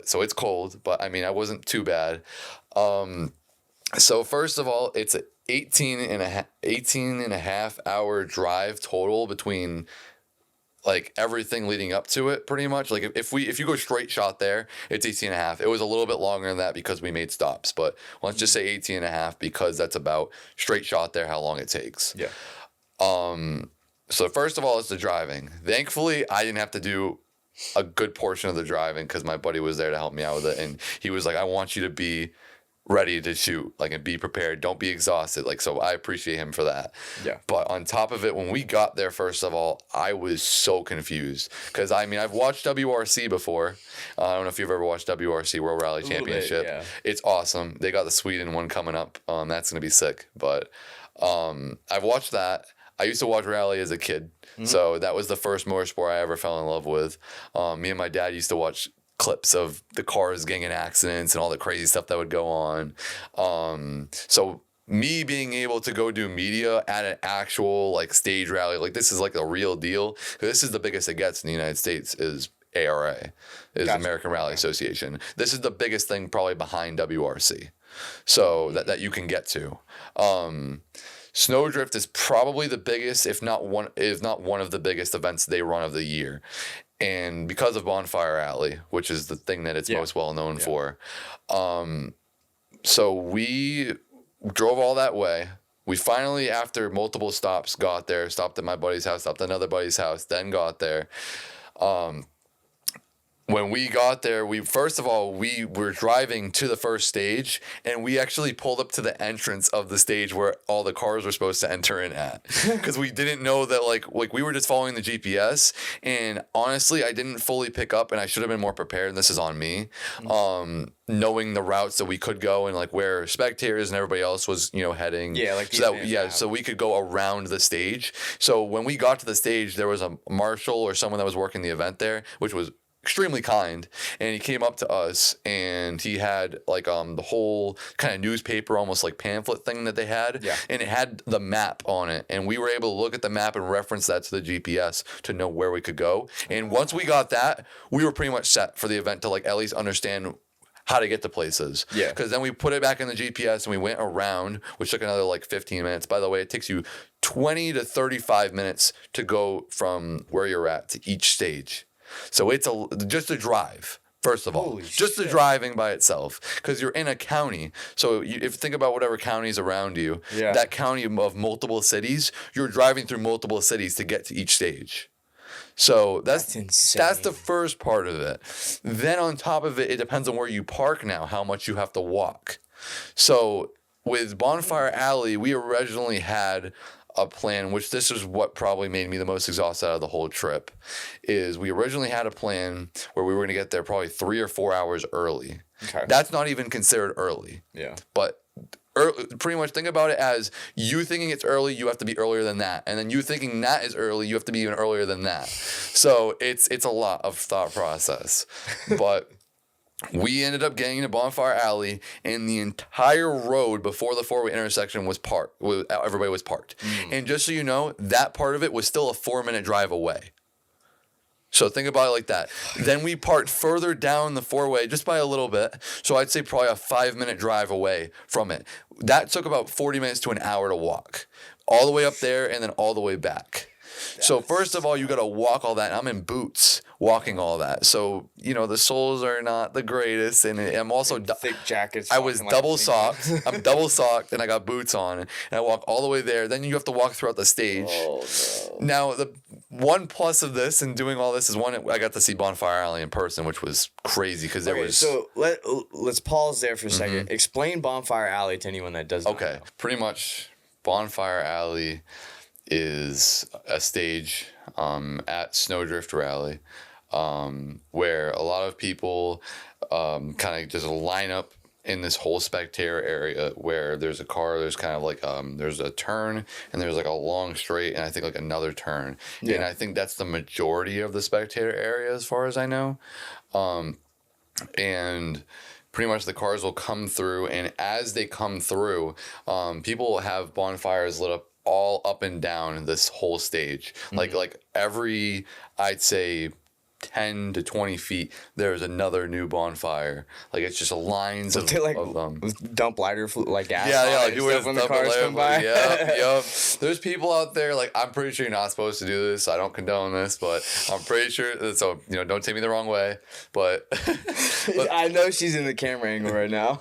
So it's cold, but I mean, I wasn't too bad. So first of all, it's an 18 and a half hour drive total between like everything leading up to it, pretty much. Like if you go straight shot there, it's 18 and a half. It was a little bit longer than that because we made stops, but let's just say 18 and a half because that's about straight shot there, how long it takes. Yeah. So first of all, it's the driving. Thankfully, I didn't have to do a good portion of the driving because my buddy was there to help me out with it, and he was like, I want you to be ready to shoot, like, and be prepared. Don't be exhausted. Like, so I appreciate him for that. Yeah. But on top of it, when we got there, first of all, I was so confused because I mean, I've watched WRC before. I don't know if you've ever watched WRC World Rally Championship. Yeah. It's awesome. They got the Sweden one coming up. That's gonna be sick. But I've watched that. I used to watch rally as a kid, so that was the first motorsport I ever fell in love with. Me and my dad used to watch clips of the cars getting in accidents and all the crazy stuff that would go on. So me being able to go do media at an actual like stage rally, like this is like a real deal. This is the biggest it gets in the United States is ARA, is American Rally Association. This is the biggest thing probably behind WRC. So that you can get to. Snowdrift is probably the biggest, if not one of the biggest events they run of the year. And because of Bonfire Alley, which is the thing that it's most well known for. So we drove all that way. We finally, after multiple stops, got there, stopped at my buddy's house, stopped at another buddy's house, then got there. When we got there, we were driving to the first stage, and we actually pulled up to the entrance of the stage where all the cars were supposed to enter in at, because we didn't know that like we were just following the GPS, and honestly, I didn't fully pick up, and I should have been more prepared. And this is on me, knowing the routes that we could go and like where spectators and everybody else was heading. Yeah, like so we could go around the stage. So when we got to the stage, there was a marshal or someone that was working the event there, which was extremely kind, and he came up to us, and he had like the whole kind of newspaper, almost like pamphlet thing that they had, and it had the map on it, and we were able to look at the map and reference that to the GPS to know where we could go. And once we got that, we were pretty much set for the event to like at least understand how to get to places. Yeah. Because then we put it back in the GPS and we went around, which took another like 15 minutes. By the way, it takes you 20 to 35 minutes to go from where you're at to each stage. So it's just a drive, first of all. Just the driving by itself, because you're in a county. So if you think about whatever counties around you, that county of multiple cities, you're driving through multiple cities to get to each stage. So that's insane. That's the first part of it. Then on top of it, it depends on where you park now, how much you have to walk. So with Bonfire Alley, we originally had a plan, which this is what probably made me the most exhausted out of the whole trip, is we originally had a plan where we were going to get there probably 3 or 4 hours early. Okay. That's not even considered early. Yeah. But pretty much think about it as you thinking it's early, you have to be earlier than that. And then you thinking that is early, you have to be even earlier than that. So it's a lot of thought process. But we ended up getting to Bonfire Alley, and the entire road before the four-way intersection was parked. Everybody was parked. And just so you know, that part of it was still a 4-minute drive away. So think about it like that. Then we parked further down the four-way just by a little bit. So I'd say probably a 5-minute drive away from it. That took about 40 minutes to an hour to walk. All the way up there and then all the way back. So first of all, you got to walk all that. I'm in boots walking all that. So, you know, the soles are not the greatest. And I'm also... thick jackets. I was double socked. I'm double socked and I got boots on. And I walk all the way there. Then you have to walk throughout the stage. Oh, no. Now, the one plus of this and doing all this is one, I got to see Bonfire Alley in person, which was crazy because there was... So let's pause there for a second. Explain Bonfire Alley to anyone that doesn't know. Pretty much Bonfire Alley is a stage at Snowdrift Rally where a lot of people kind of just line up in this whole spectator area where there's a car, there's kind of like there's a turn and there's like a long straight and I think like another turn. Yeah. And I think that's the majority of the spectator area as far as I know. And pretty much the cars will come through, and as they come through, people will have bonfires lit up all up and down this whole stage. Like every, I'd say 10 to 20 feet, there's another new bonfire. Like it's just lines of them. Dump lighter like gas. Yeah, like stuff when the cars come by. Yep. There's people out there, like, I'm pretty sure you're not supposed to do this. I don't condone this, but I'm pretty sure. So, you know, don't take me the wrong way. But I know she's in the camera angle right now.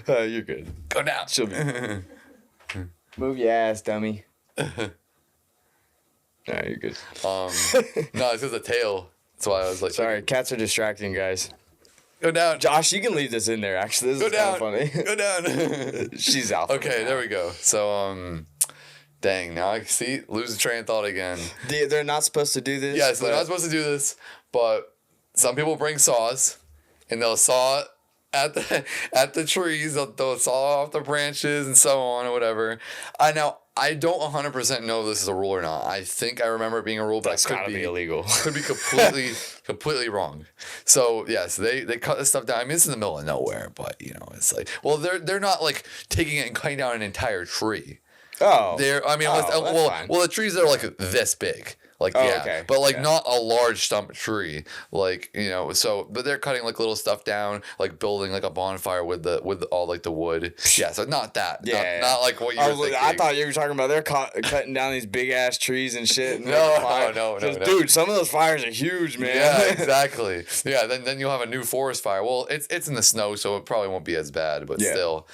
You're good. Go down. She'll be. Move your ass, dummy. Nah, you're good. No, it's just a tail. That's why I was like, sorry, cats are distracting, guys. Go down. Josh, you can leave this in there, actually. This is kind of funny. Go down. She's out. Okay, there we go. So, dang, now I see, lose the train of thought again. They're not supposed to do this? Yes, they're not supposed to do this, but some people bring saws, and they'll saw it at the trees. They'll saw off the branches and so on or whatever. I don't 100% know if this is a rule or not. I think I remember it being a rule, but That's gotta be illegal. Could be completely wrong. So yes, they cut this stuff down. I mean, it's in the middle of nowhere, but you know, it's like, well, they're not like taking it and cutting down an entire tree. Oh, well, the trees are like this big. Like, okay. But like not a large stump tree, like, you know, so, but they're cutting like little stuff down, like building like a bonfire with all like the wood. Yeah. So not that, not like what you were thinking. I thought you were talking about they're cutting down these big ass trees and shit. And no. Dude, some of those fires are huge, man. Yeah, exactly. Yeah. Then you'll have a new forest fire. Well, it's in the snow, so it probably won't be as bad, but still,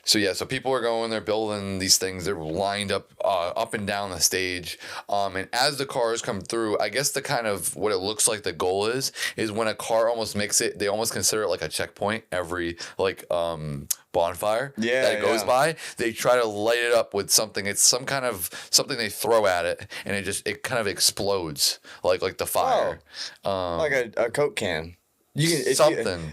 so people are going, they're building these things, they're lined up and down the stage, and as the cars come through, I guess the kind of what it looks like the goal is when a car almost makes it, they almost consider it like a checkpoint every like bonfire that it goes by. They try to light it up with something. It's some kind of something they throw at it, and it kind of explodes like the fire, like a Coke can. You can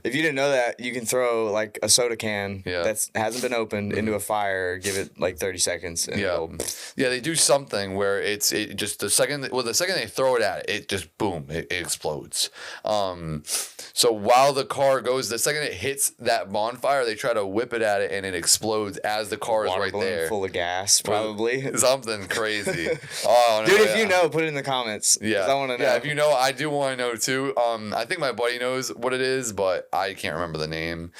if you didn't know that, you can throw like a soda can that hasn't been opened into a fire, give it like 30 seconds, and they do something where it just the second they throw it at it just boom, it explodes. So while the car goes, the second it hits that bonfire, they try to whip it at it and it explodes as the car is right there, full of gas, probably something crazy. Dude, if you know, put it in the comments. Yeah, I want to know. Yeah, if you know, I do want to know too. I think my buddy knows what it is, but I can't remember the name.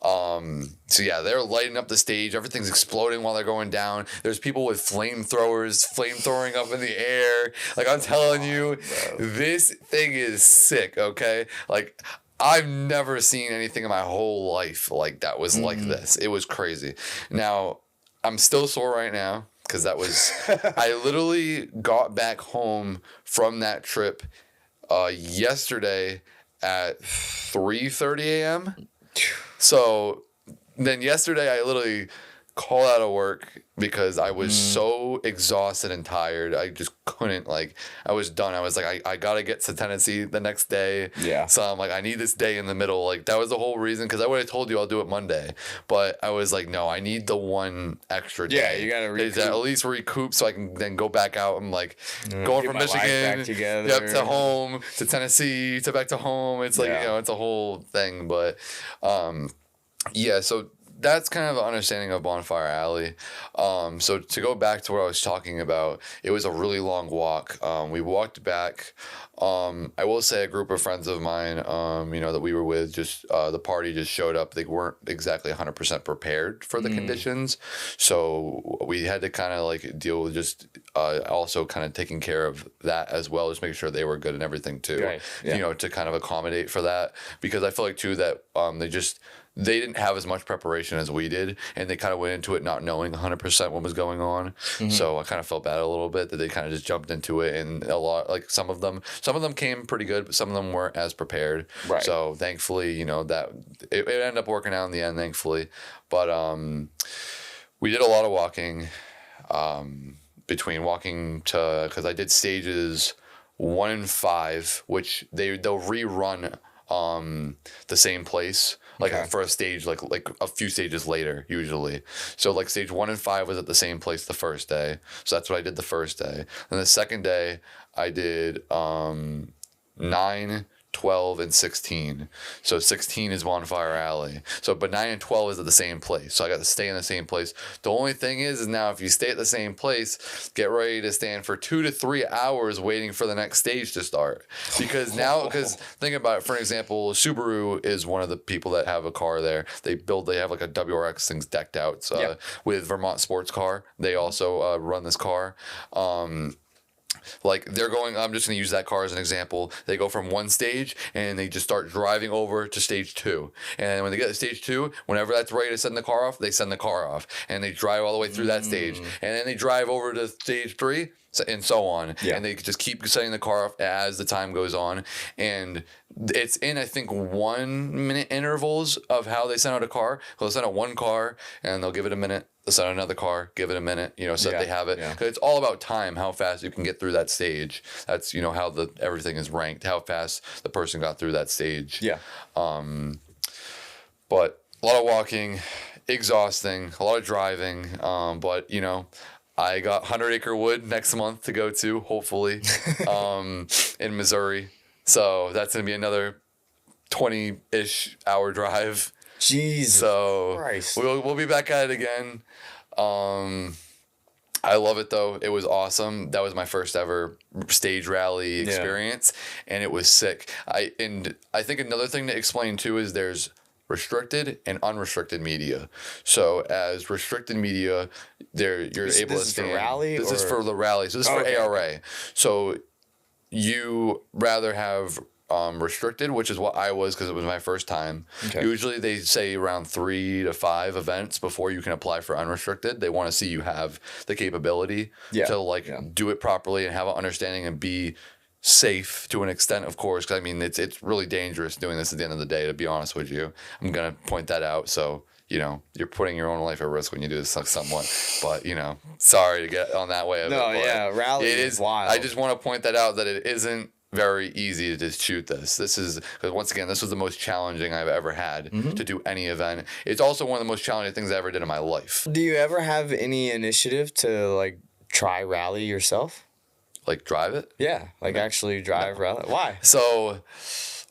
So yeah, they're lighting up the stage. Everything's exploding while they're going down. There's people with flamethrowing up in the air. Like, I'm telling you, this thing is sick. Okay, like, I've never seen anything in my whole life like that was like this. It was crazy. Now, I'm still sore right now because that was I literally got back home from that trip yesterday at 3:30 a.m. So then yesterday I literally call out of work because I was so exhausted and tired. I just couldn't, like, I was done. I was like, I got to get to Tennessee the next day. Yeah. So I'm like, I need this day in the middle. Like, that was the whole reason, because I would have told you I'll do it Monday. But I was like, no, I need the one extra day. Yeah, you got to recoup. At least recoup so I can then go back out. I'm like, going from Michigan to home to Tennessee to back to home. It's like, it's a whole thing. But yeah, so that's kind of an understanding of Bonfire Alley. So to go back to what I was talking about, it was a really long walk. We walked back. I will say a group of friends of mine, that we were with, just the party just showed up. They weren't exactly 100% prepared for the conditions. So we had to kind of like deal with just also kind of taking care of that as well, just make sure they were good and everything too, right. Yeah. To kind of accommodate for that. Because I feel like too that they didn't have as much preparation as we did, and they kind of went into it not knowing 100% what was going on. So I kind of felt bad a little bit that they kind of just jumped into it, and a lot, like some of them came pretty good, but some of them weren't as prepared. Right. So thankfully, that it ended up working out in the end, thankfully. But we did a lot of walking, between walking to, because I did stages 1 and 5, which they'll rerun the same place, like for a stage, like a few stages later usually. So like stage 1 and 5 was at the same place the first day, so that's what I did the first day. And the second day I did 9, 12, and 16. So 16 is Bonfire Alley. So, but 9 and 12 is at the same place. So I got to stay in the same place. The only thing is now if you stay at the same place, get ready to stand for 2 to 3 hours waiting for the next stage to start. Because think about it, for example, Subaru is one of the people that have a car there. They have like a WRX things decked out with Vermont Sports Car. They also run this car. Like they're going, I'm just going to use that car as an example. They go from one stage and they just start driving over to stage 2. And when they get to stage 2, whenever that's ready to send the car off, they send the car off. And they drive all the way through that stage. And then they drive over to stage 3 and so on. Yeah. And they just keep sending the car off as the time goes on. And it's in, I think, 1 minute intervals of how they send out a car. They'll send out one car and they'll give it a minute. They'll send out another car, give it a minute, so that they have it. Because it's all about time, how fast you can get through that stage. That's, how everything is ranked, how fast the person got through that stage. Yeah. But a lot of walking, exhausting, a lot of driving. But, I got 100 Acre Wood next month to go to, hopefully, in Missouri. So that's going to be another 20-ish hour drive. Jesus Christ. We'll be back at it again. I love it though. It was awesome. That was my first ever stage rally experience, and it was sick. I think another thing to explain too is there's restricted and unrestricted media. So as restricted media, you're able to stand. This is for rally? This is for the rally. So this is for ARA. So you rather have restricted, which is what I was because it was my first time. Okay. Usually they say around 3 to 5 events before you can apply for unrestricted. They want to see you have the capability to do it properly and have an understanding and be safe to an extent, of course, because I mean it's really dangerous doing this at the end of the day, to be honest with you. I'm gonna point that out. So you're putting your own life at risk when you do this somewhat, but sorry to get on that way of it. No, rally is wild. I just want to point that out, that it isn't very easy to just shoot this. This is, because once again, this was the most challenging I've ever had to do any event. It's also one of the most challenging things I ever did in my life. Do you ever have any initiative to try rally yourself? Like drive it? Yeah, actually drive rally. Why? So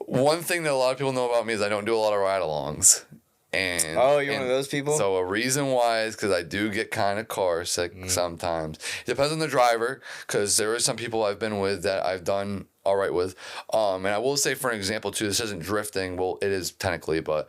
one thing that a lot of people know about me is I don't do a lot of ride-alongs. And you're one of those people? So a reason why is because I do get kind of car sick sometimes. It depends on the driver, because there are some people I've been with that I've done all right with. And I will say, for an example, too, this isn't drifting. Well, it is technically, but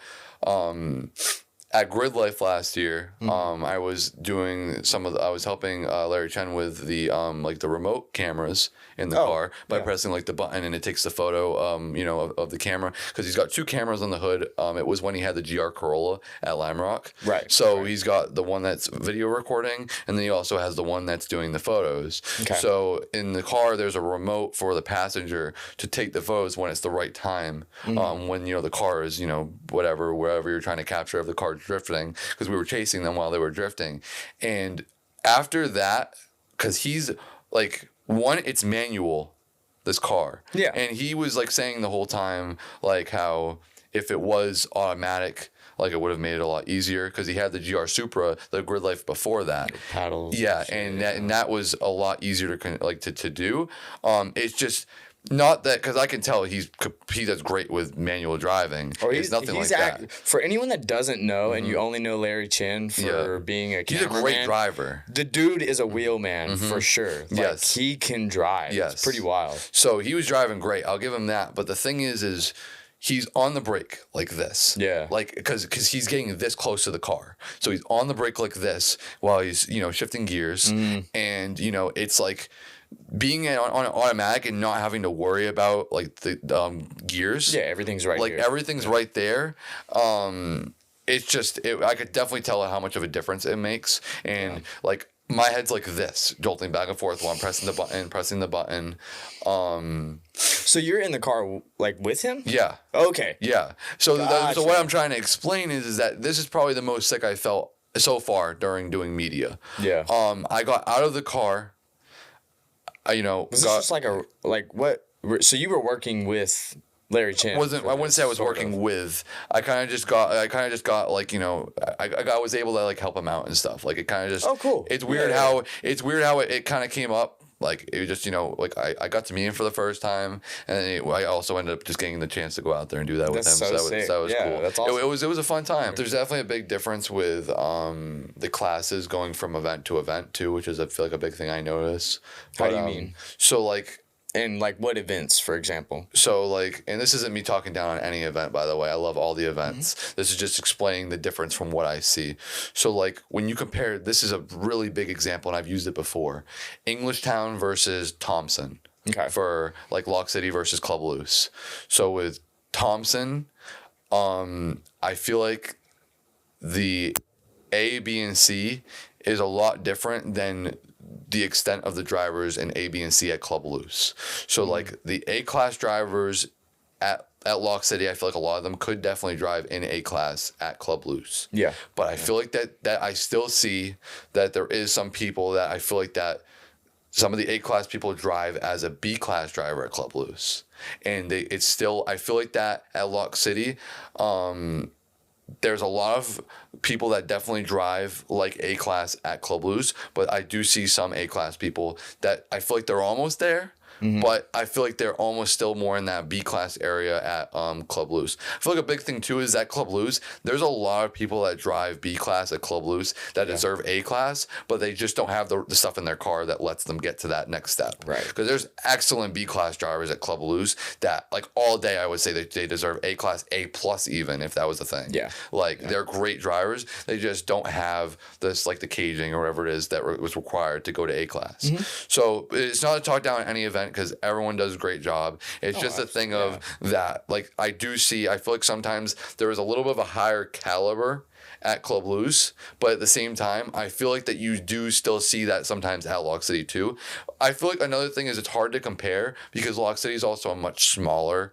at Grid Life last year, I was doing I was helping Larry Chen with the the remote cameras in the car by pressing the button, and it takes the photo of the camera, because he's got 2 cameras on the hood. It was when he had the GR Corolla at Lime Rock. Right. So he's got the one that's video recording, and then he also has the one that's doing the photos. Okay. So in the car, there's a remote for the passenger to take the photos when it's the right time. When the car is wherever you're trying to capture, if the car weren't drifting because we were chasing them while they were drifting. And after that, because he's like, one, it's manual, this car. Yeah. And he was like saying the whole time, like how if it was automatic, like it would have made it a lot easier because he had the GR Supra, the Grid Life before that. Paddles. Yeah, and that was a lot easier to do. It's just not that, because I can tell he does great with manual driving. It's nothing like that. For anyone that doesn't know, and you only know Larry Chin for being a cameraman, he's a great driver. The dude is a wheelman for sure. Like, Yes. he can drive. Yes. It's pretty wild. So he was driving great. I'll give him that. But the thing is he's on the brake like this. Yeah. Like, because he's getting this close to the car. So he's on the brake like this while he's, shifting gears. And, it's like being on an automatic and not having to worry about, like, the gears. Yeah, everything's right like, here. everything's right there. It's just, I could definitely tell how much of a difference it makes. And, like, my head's like this, jolting back and forth while I'm pressing the button. So you're in the car, like, with him? Yeah. Okay. Yeah. So, Gotcha. so what I'm trying to explain is that this is probably the most sick I felt so far during doing media. Yeah. I got out of the car. Was this just what? So you were working with Larry Chin? I wouldn't say I was working with. I kind of just got like, I was able to like help him out and stuff. Like it kind of just. Oh, cool. It's weird how it kind of came up. Like it was just like I got to meet him for the first time, and then I also ended up just getting the chance to go out there and do that with him. So sick. That was cool. That's awesome. It was a fun time. There's definitely a big difference with the classes going from event to event too, which is I feel like a big thing I notice. How do you mean? So like. And like what events, for example? So like, and this isn't me talking down on any event, by the way. I love all the events. This is just explaining the difference from what I see. So like when you compare, this is a really big example, and I've used it before. Englishtown versus Thompson. Okay. For like Lock City versus Club Loose. So with Thompson, I feel like the A, B, and C is a lot different than the extent of the drivers in A, B, and C at Club Loose. So like the A-class drivers at Lock City, I feel like a lot of them could definitely drive in A-class at Club Loose. Yeah. But I feel like that I still see that there is some people that I feel like that some of the A-class people drive as a B-class driver at Club Loose. And it's still, I feel like that at Lock City, there's a lot of people that definitely drive like A-class at Club Loose, but I do see some A-class people that I feel like they're almost there, but I feel like they're almost still more in that B-class area at Club Loose. I feel like a big thing too is at Club Loose, there's a lot of people that drive B-class at Club Loose that deserve A-class, but they just don't have the stuff in their car that lets them get to that next step. Right. Because there's excellent B-class drivers at Club Loose that like all day I would say they deserve A-class, A+ even if that was a thing. Yeah. Like they're great drivers. They just don't have this like the caging or whatever it is that was required to go to A-class. So it's not a talk down at any event because everyone does a great job. It's just a thing of that. Like I feel like sometimes there is a little bit of a higher caliber at Club Loose, but at the same time, I feel like that you do still see that sometimes at Lock City too. I feel like another thing is it's hard to compare because Lock City is also a much smaller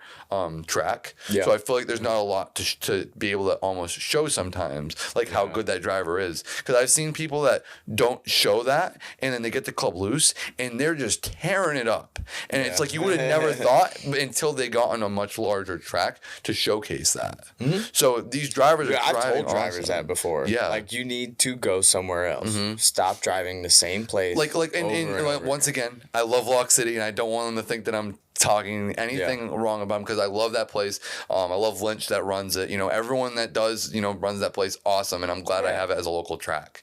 track. Yeah. So I feel like there's not a lot to be able to almost show sometimes, like how good that driver is. Because I've seen people that don't show that, and then they get to Club Loose, and they're just tearing it up. And it's like you would have never thought until they got on a much larger track to showcase that. So these drivers are driving I've told drivers awesome. that before. Yeah. Like you need to go somewhere else. Stop driving the same place. And once again, I love Lock City, and I don't want them to think that I'm talking anything wrong about them because I love that place. I love Lynch that runs it. Everyone that does, runs that place awesome, and I'm glad I have it as a local track.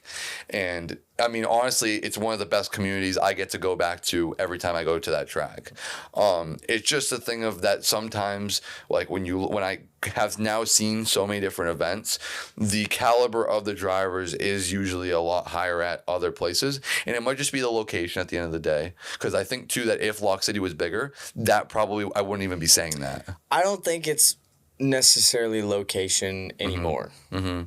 And I mean, honestly, it's one of the best communities I get to go back to every time I go to that track. It's just a thing of that sometimes, like when I have now seen so many different events, the caliber of the drivers is usually a lot higher at other places, and it might just be the location at the end of the day. Because I think too that if Lock City was bigger, that probably I wouldn't even be saying that. I don't think it's necessarily location anymore.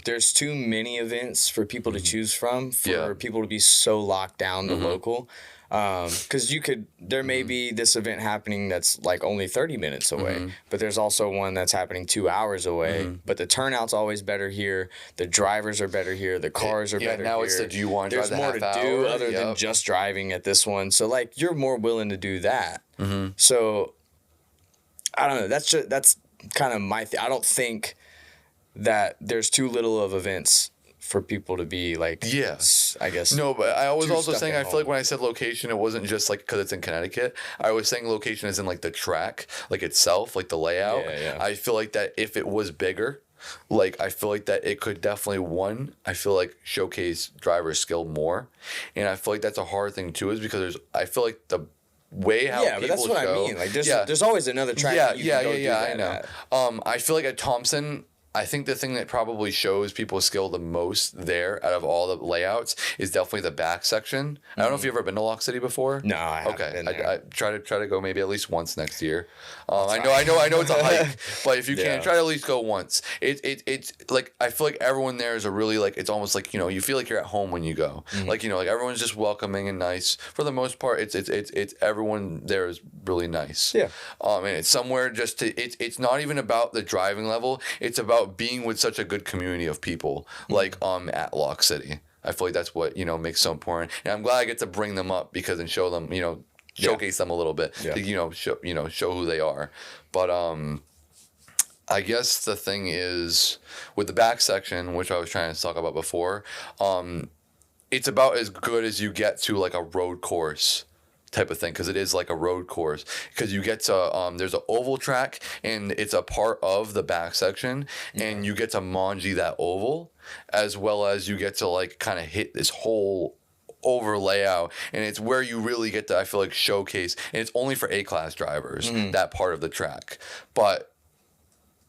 There's too many events for people to choose from, for people to be so locked down to local. Because there may be this event happening that's like only 30 minutes away, but there's also one that's happening 2 hours away. But the turnout's always better here. The drivers are better here. The cars are better now here. it's do you want to drive the half hour? There's more to do other than just driving at this one. So like you're more willing to do that. So I don't know. That's kind of my thing. I don't think that there's too little of events for people to be like, I guess. No, but I was also saying, I home. feel like when I said location, it wasn't just like because it's in Connecticut. I was saying location is in like the track, like itself, like the layout. Yeah. I feel like that if it was bigger, like I feel like that it could definitely showcase driver skill more. And I feel like that's a hard thing too, is because I feel like the way how people but that's what show, I mean. Like there's always another track. That you can go do that I know. at. I feel like at Thompson, I think the thing that probably shows people's skill the most there out of all the layouts is definitely the back section. I don't know if you've ever been to Lock City before. No, I haven't been there. I try to go maybe at least once next year. I know it's a hike, but if you can, try to at least go once. It's like I feel like everyone there is a really like it's almost like you feel like you're at home when you go. Like like everyone's just welcoming and nice for the most part. It's everyone there is really nice. Yeah. And it's somewhere just to it's not even about the driving level. It's about being with such a good community of people like at Lock City. I feel like that's what makes so important, and I'm glad I get to bring them up because and show them showcase them a little bit to show who they are. But I guess the thing is with the back section, which I was trying to talk about before, it's about as good as you get to like a road course type of thing, because it is like a road course, because you get to there's an oval track and it's a part of the back section, and you get to manji that oval, as well as you get to like kind of hit this whole over layout, and it's where you really get to, I feel like, showcase, and it's only for A-class drivers, that part of the track. But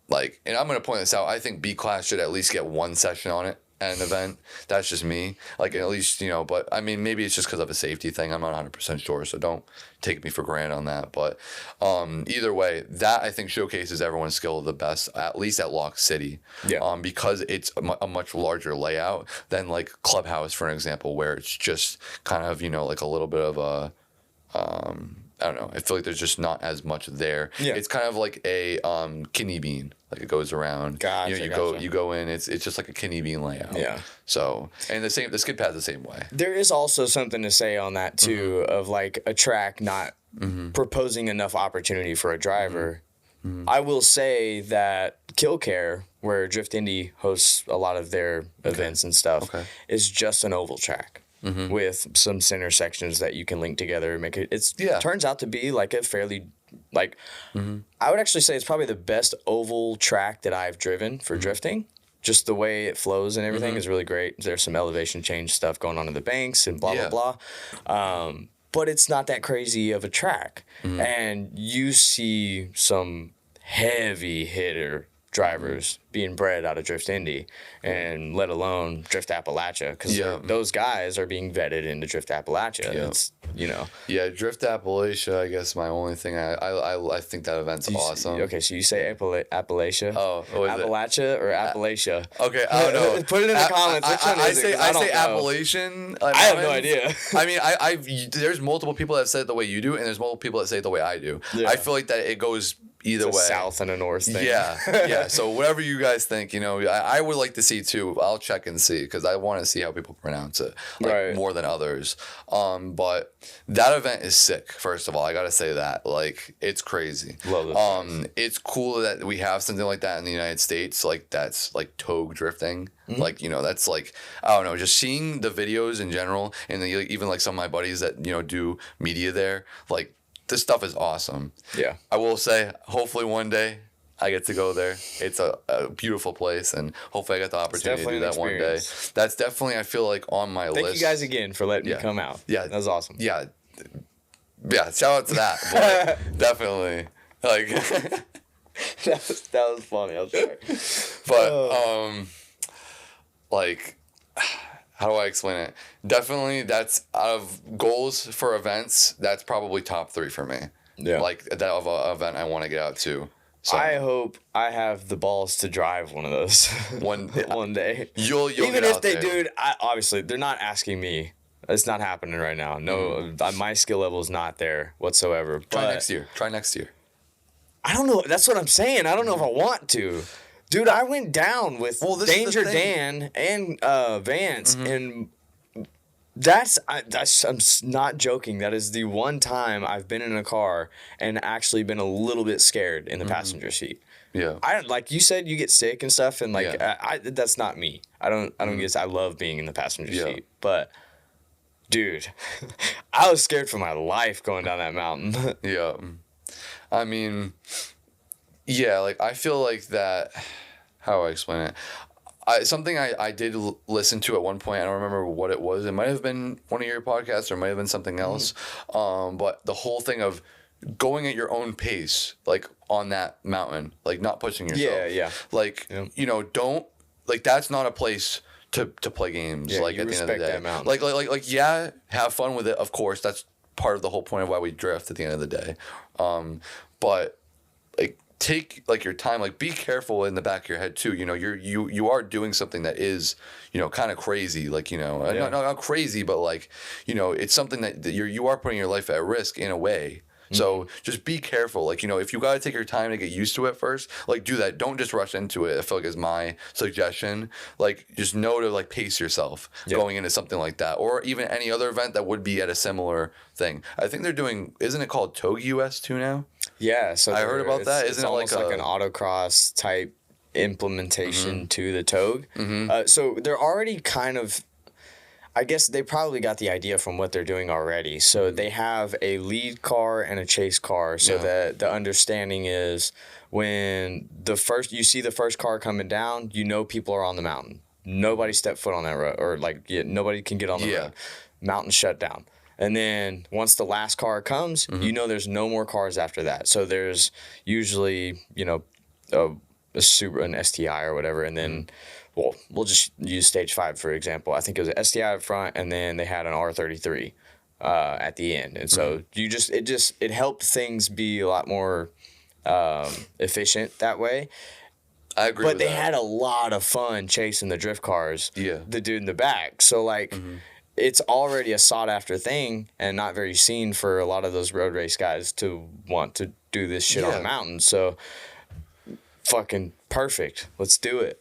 like, and I'm going to point this out, I think B-class should at least get one session on it at an event. That's just me. Like, at least, but I mean, maybe it's just because of a safety thing. I'm not 100% sure, so don't take me for granted on that. But either way, that I think showcases everyone's skill the best, at least at Lock City. Yeah. Because it's a much larger layout than like Clubhouse, for example, where it's just kind of, like a little bit of a, I don't know. I feel like there's just not as much there. Yeah. It's kind of like a kidney bean. Like it goes around. Gotcha, you go in. It's just like a kidney bean layout. Yeah. So the skid pad's the same way. There is also something to say on that too, of like a track not proposing enough opportunity for a driver. I will say that Killcare, where Drift Indy hosts a lot of their events and stuff, is just an oval track. With some center sections that you can link together and make it. Turns out to be like a fairly, like, I would actually say it's probably the best oval track that I've driven for drifting. Just the way it flows and everything is really great. There's some elevation change stuff going on in the banks and blah, blah, blah. But it's not that crazy of a track. And you see some heavy hitter drivers being bred out of Drift Indy, and let alone Drift Appalachia, because those guys are being vetted into Drift Appalachia. It's Drift Appalachia. I guess my only thing I think that event's awesome. Okay, so you say Appalachia? Oh, Appalachia or Appalachia? Okay, I don't know. Put it in the comments. Which one is it? I say Appalachian. I have no idea. I mean, there's multiple people that say it the way you do, and there's multiple people that say it the way I do. Yeah. I feel like that it goes either way. South and a north thing. Yeah. So whatever you guys think, I would like to see too. I'll check and see, because I want to see how people pronounce it, more than others. But that event is sick. First of all, I gotta say that, like, it's crazy. Love it. It's cool that we have something like that in the United States. Like that's like togue drifting. Like, that's like, I don't know, just seeing the videos in general, and then even like some of my buddies that do media there, like. This stuff is awesome. Yeah. I will say, hopefully one day I get to go there. It's a beautiful place, and hopefully I get the opportunity to do that one day. That's definitely, I feel like, on my list. Thank you guys again for letting me come out. Yeah. That was awesome. Yeah. Yeah, shout out to that. But definitely. Like, that was funny. I'm sorry. But, like... How do I explain it? Definitely, that's out of goals for events. That's probably top 3 for me. Yeah, like that of an event I want to get out to. So I hope I have the balls to drive one of those one day. You'll even get if out they there. do it. Obviously, they're not asking me It's not happening right now. No, my skill level is not there whatsoever. Try next year. I don't know. That's what I'm saying. I don't know if I want to. Dude, I went down with Danger Dan and Vance, and I'm not joking. That is the one time I've been in a car and actually been a little bit scared in the passenger seat. Yeah. I like you said, you get sick and stuff, and like I that's not me. I don't get. I love being in the passenger seat, but dude, I was scared for my life going down that mountain. Yeah. I mean, yeah, like I feel like that. How do I explain it? Something I did listen to at one point. I don't remember what it was. It might have been one of your podcasts, or it might have been something else. But the whole thing of going at your own pace, like on that mountain, like not pushing yourself. Yeah. Like don't like that's not a place to play games. Yeah, like you at the end of the day, that mountain. like yeah, have fun with it. Of course, that's part of the whole point of why we drift at the end of the day. But like take like your time, like be careful in the back of your head too. You are doing something that is kind of crazy, like not crazy, but like it's something that you are putting your life at risk in a way. So just be careful. Like, if you got to take your time to get used to it first, like do that. Don't just rush into it. I feel like is my suggestion. Like just know to like pace yourself going into something like that, or even any other event that would be at a similar thing. I think they're doing, isn't it called Togue US 2 now? Yeah. So I heard about that. Isn't it like an autocross type implementation to the Togue? So they're already kind of, I guess they probably got the idea from what they're doing already. So they have a lead car and a chase car. So that the understanding is when you see the first car coming down, people are on the mountain. Nobody step foot on that road, or nobody can get on the road. Mountain shut down. And then once the last car comes, there's no more cars after that. So there's usually, a Subaru, an STI or whatever, and then. Well, we'll just use stage 5 for example. I think it was an STI up front, and then they had an R33 at the end, and so it helped things be a lot more efficient that way. I agree. But they had a lot of fun chasing the drift cars. Yeah, the dude in the back. So like, it's already a sought after thing, and not very seen for a lot of those road race guys to want to do this shit on the mountain. So, fucking perfect. Let's do it.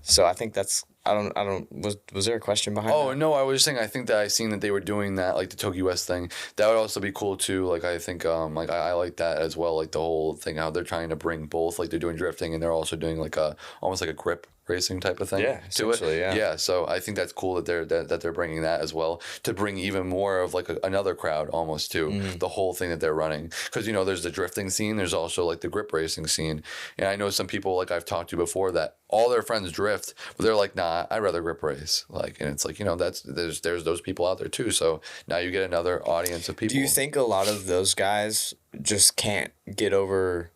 So I think that's was there a question behind that? No, I was just saying I think that I seen that they were doing that, like the Togue US thing. That would also be cool too. Like I think like I like that as well, like the whole thing how they're trying to bring both, like they're doing drifting and they're also doing like almost like a grip racing type of thing to it. Yeah, so I think that's cool that they're bringing that as well, to bring even more of like another crowd almost to the whole thing that they're running, because there's the drifting scene, there's also like the grip racing scene, and I know some people like I've talked to before that all their friends drift, but they're like, nah, I'd rather grip race, like, and it's like that's there's those people out there too, so now you get another audience of people. Do you think a lot of those guys just can't get over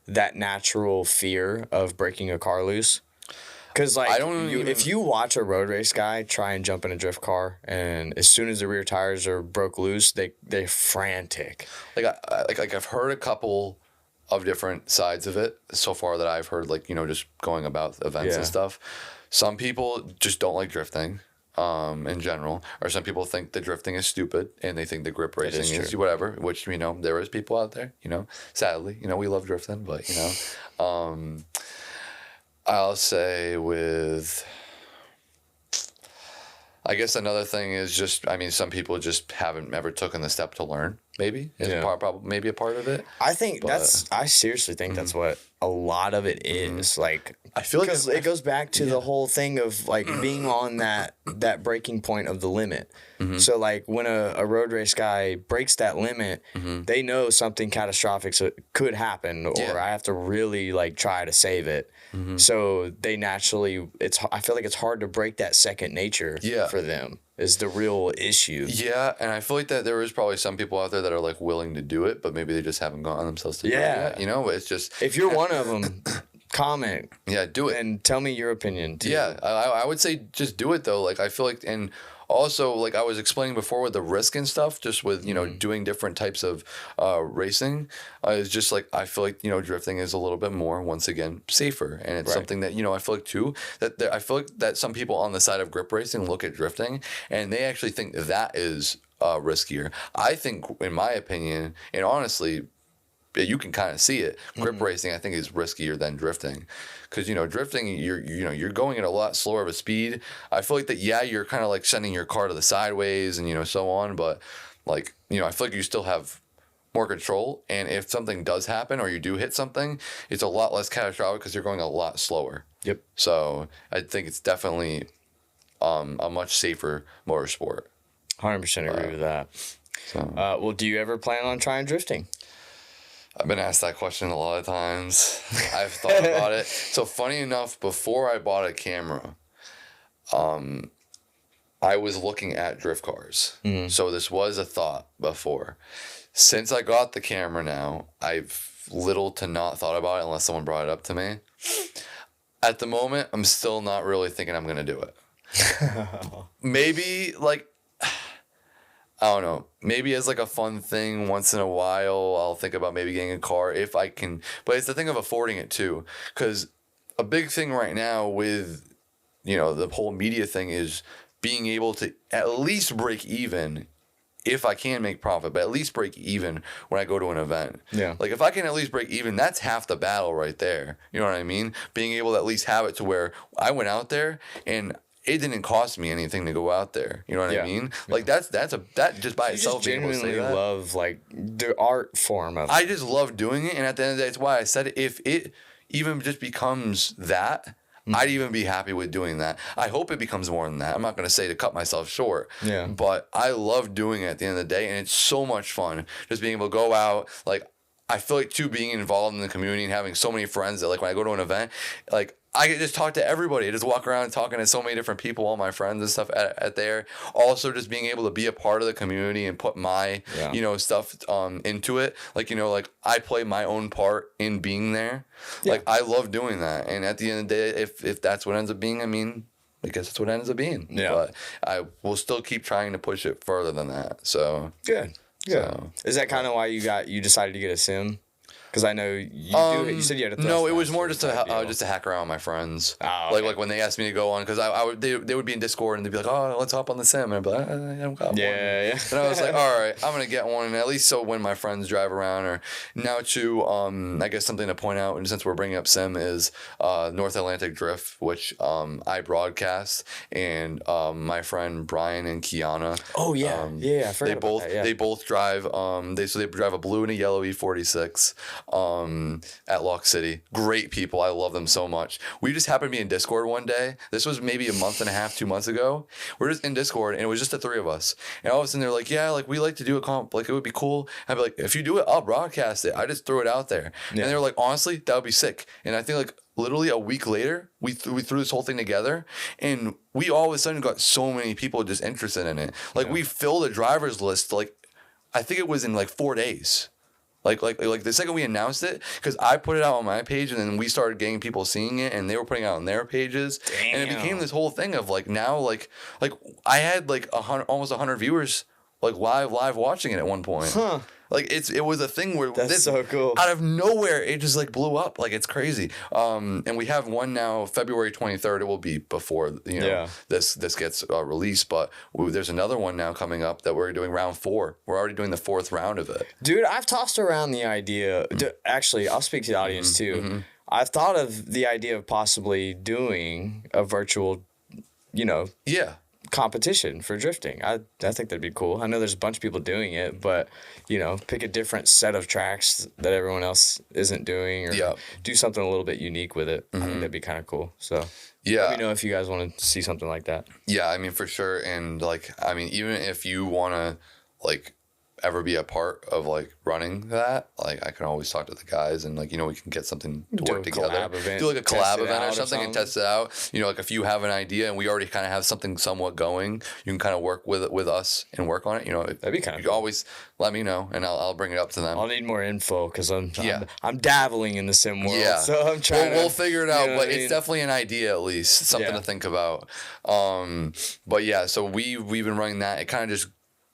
that natural fear of breaking a car loose? Because like, if you watch a road race guy try and jump in a drift car, and as soon as the rear tires are broke loose, they're frantic. Like I've heard a couple of different sides of it so far that I've heard, like just going about events and stuff. Some people just don't like drifting, in general, or some people think the drifting is stupid and they think the grip racing is whatever. Which there is people out there. Sadly, we love drifting, but I'll say I guess another thing is just, some people just haven't ever taken the step to learn, maybe. Maybe a part of it. I seriously think that's what a lot of it is. Like, I feel like it goes back to the whole thing of like being on that breaking point of the limit. So like when a road race guy breaks that limit, they know something catastrophic could happen, or I have to really like try to save it. So they naturally, I feel like it's hard to break that second nature for them is the real issue. Yeah, and I feel like that there is probably some people out there that are like willing to do it, but maybe they just haven't gone themselves to do it yet. It's just, if you're one of them, comment. Yeah, do it. And tell me your opinion, too. Yeah, I would say just do it, though. Like, I feel like, and also, like I was explaining before with the risk and stuff, just with, you know, doing different types of racing, it's just like, I feel like, you know, drifting is a little bit more, once again, safer. And it's something that, you know, I feel like, too, that I feel like that some people on the side of grip racing look at drifting, and they actually think that is riskier. I think, in my opinion, and honestly, you can kind of see it. Grip racing, I think, is riskier than drifting, because, you know, drifting, you're going at a lot slower of a speed. I feel like that. Yeah, you're kind of like sending your car to the sideways and, you know, so on. But, like, you know, I feel like you still have more control. And if something does happen or you do hit something, it's a lot less catastrophic because you're going a lot slower. Yep. So I think it's definitely a much safer motorsport. 100% agree with that. So. Well, do you ever plan on trying drifting? I've been asked that question a lot of times. I've thought about it. So funny enough, before I bought a camera, I was looking at drift cars. So this was a thought before. Since I got the camera now, I've little to not thought about it unless someone brought it up to me. At the moment, I'm still not really thinking I'm going to do it. Maybe, like, I don't know. Maybe as like a fun thing once in a while, I'll think about maybe getting a car if I can. But it's the thing of affording it too. Because a big thing right now with, you know, the whole media thing is being able to at least break even. If I can make profit, but at least break even when I go to an event. Yeah. Like, if I can at least break even, that's half the battle right there. You know what I mean? Being able to at least have it to where I went out there and it didn't cost me anything to go out there. You know what I mean? Like, that just by itself. You just genuinely love, like, the art form of it. I just love doing it, and at the end of the day, it's why I said it. If it even just becomes that, I'd even be happy with doing that. I hope it becomes more than that. I'm not going to say to cut myself short. Yeah. But I love doing it at the end of the day, and it's so much fun just being able to go out. Like, I feel like, too, being involved in the community and having so many friends that, like, when I go to an event, like, I can just talk to everybody. I just walk around talking to so many different people, all my friends and stuff at there. Also, just being able to be a part of the community and put my, you know, stuff into it. Like, you know, like, I play my own part in being there. Yeah. Like, I love doing that. And at the end of the day, if that's what ends up being, I mean, I guess that's what ends up being. Yeah. But I will still keep trying to push it further than that. So. Good. So. Is that kind of why you decided to get a sim? Because I know you said you had a no, it was more just to hack around with my friends. Oh, okay. Like when they asked me to go on, because they would be in Discord and they'd be like, oh, let's hop on the sim. And I'd be like, I don't got one. Yeah. And I was like, all right, I'm going to get one. And at least so when my friends drive around, or now too, I guess something to point out, and since we're bringing up sim, is North Atlantic Drift, which I broadcast, and my friend Brian and Kiana. Oh, yeah. I forgot about that, yeah. They both drive, they drive a blue and a yellow E46. At Lock City. Great people. I love them so much. We just happened to be in Discord one day. This was maybe a month and a half, 2 months ago. We're just in Discord, and it was just the three of us. And all of a sudden, they're like, yeah, like, we like to do a comp. Like, it would be cool. I'd be like, if you do it, I'll broadcast it. I just threw it out there. Yeah. And they were like, honestly, that would be sick. And I think, like, literally a week later, we threw this whole thing together, and we all of a sudden got so many people just interested in it. Like, we filled a driver's list, like, I think it was in, like, 4 days. Like the second we announced it, because I put it out on my page, and then we started getting people seeing it, and they were putting it out on their pages. Damn. And it became this whole thing of, like, now, like I had like almost 100 viewers, like, live watching it at one point. Huh. Like, it was a thing where that's so cool. Out of nowhere, it just, like, blew up. Like, it's crazy. And we have one now, February 23rd. It will be before, you know, this gets released. But there's another one now coming up that we're doing round 4. We're already doing the 4th round of it. Dude, I've tossed around the idea. Actually, I'll speak to the audience too. Mm-hmm. I've thought of the idea of possibly doing a virtual, you know. Yeah. Competition for drifting. I think that'd be cool. I know there's a bunch of people doing it, but, you know, pick a different set of tracks that everyone else isn't doing, or do something a little bit unique with it. I think that'd be kind of cool. So let me know if you guys want to see something like that. Yeah, I mean, for sure. And, like, I mean, even if you want to, like, ever be a part of like running that, like I can always talk to the guys and like, you know, we can get something to Do work a together. collab event, Do like a collab test it event out or or something and something. test it out. You know, like if you have an idea and we already kind of have something somewhat going, you can kind of work with us and work on it. You know, That'd be kinda you cool. always let me know and I'll bring it up to them. I'll need more info because I'm Yeah. I'm dabbling in the sim world. Yeah, So I'm trying. We'll figure it you out, know but what I it's mean? definitely an idea at least, something Yeah. to think about. But yeah, so we've been running that. It kind of just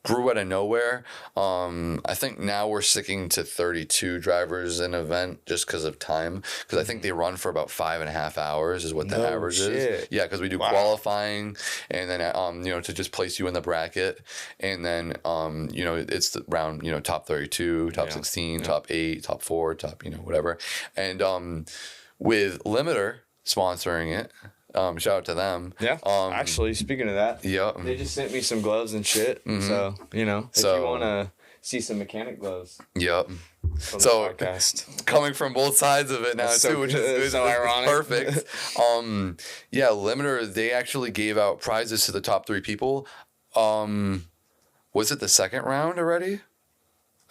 grew out of nowhere. I think now we're sticking to 32 drivers an event just because of time. Because I think they run for about 5.5 hours is what the No average is. shit. Yeah, because we do qualifying and then you know, to just place you in the bracket, and then you know, it's the round, you know, top 32, top 16, top 8, top 4, top, you know, whatever. And with Limiter sponsoring it. Shout out to them. Yeah. Actually, speaking of that, Yeah. they just sent me some gloves and shit. So you know, if So- you want to see some mechanic gloves Yep. from So- the podcast, Coming from both sides of it now That's too, so- which that's is so ironic. perfect. Yeah, Limiter, they actually gave out prizes to the top 3 people. Was it the second round already?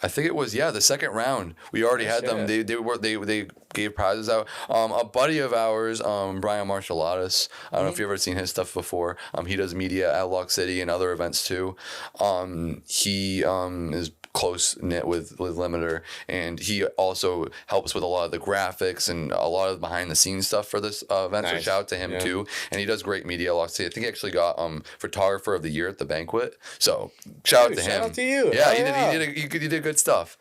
I think it was, the second round. We already had them. shit. They gave prizes out. A buddy of ours, Brian Marshalatis, I don't know if you've ever seen his stuff before. He does media at Lock City and other events too. He is close knit with Limiter, and he also helps with a lot of the graphics and a lot of behind the scenes stuff for this event. So Nice. shout out to him too. And he does great media at Lock City. I think he actually got photographer of the year at the banquet. So shout out to him. shout out to you. Yeah, Hell he did good stuff.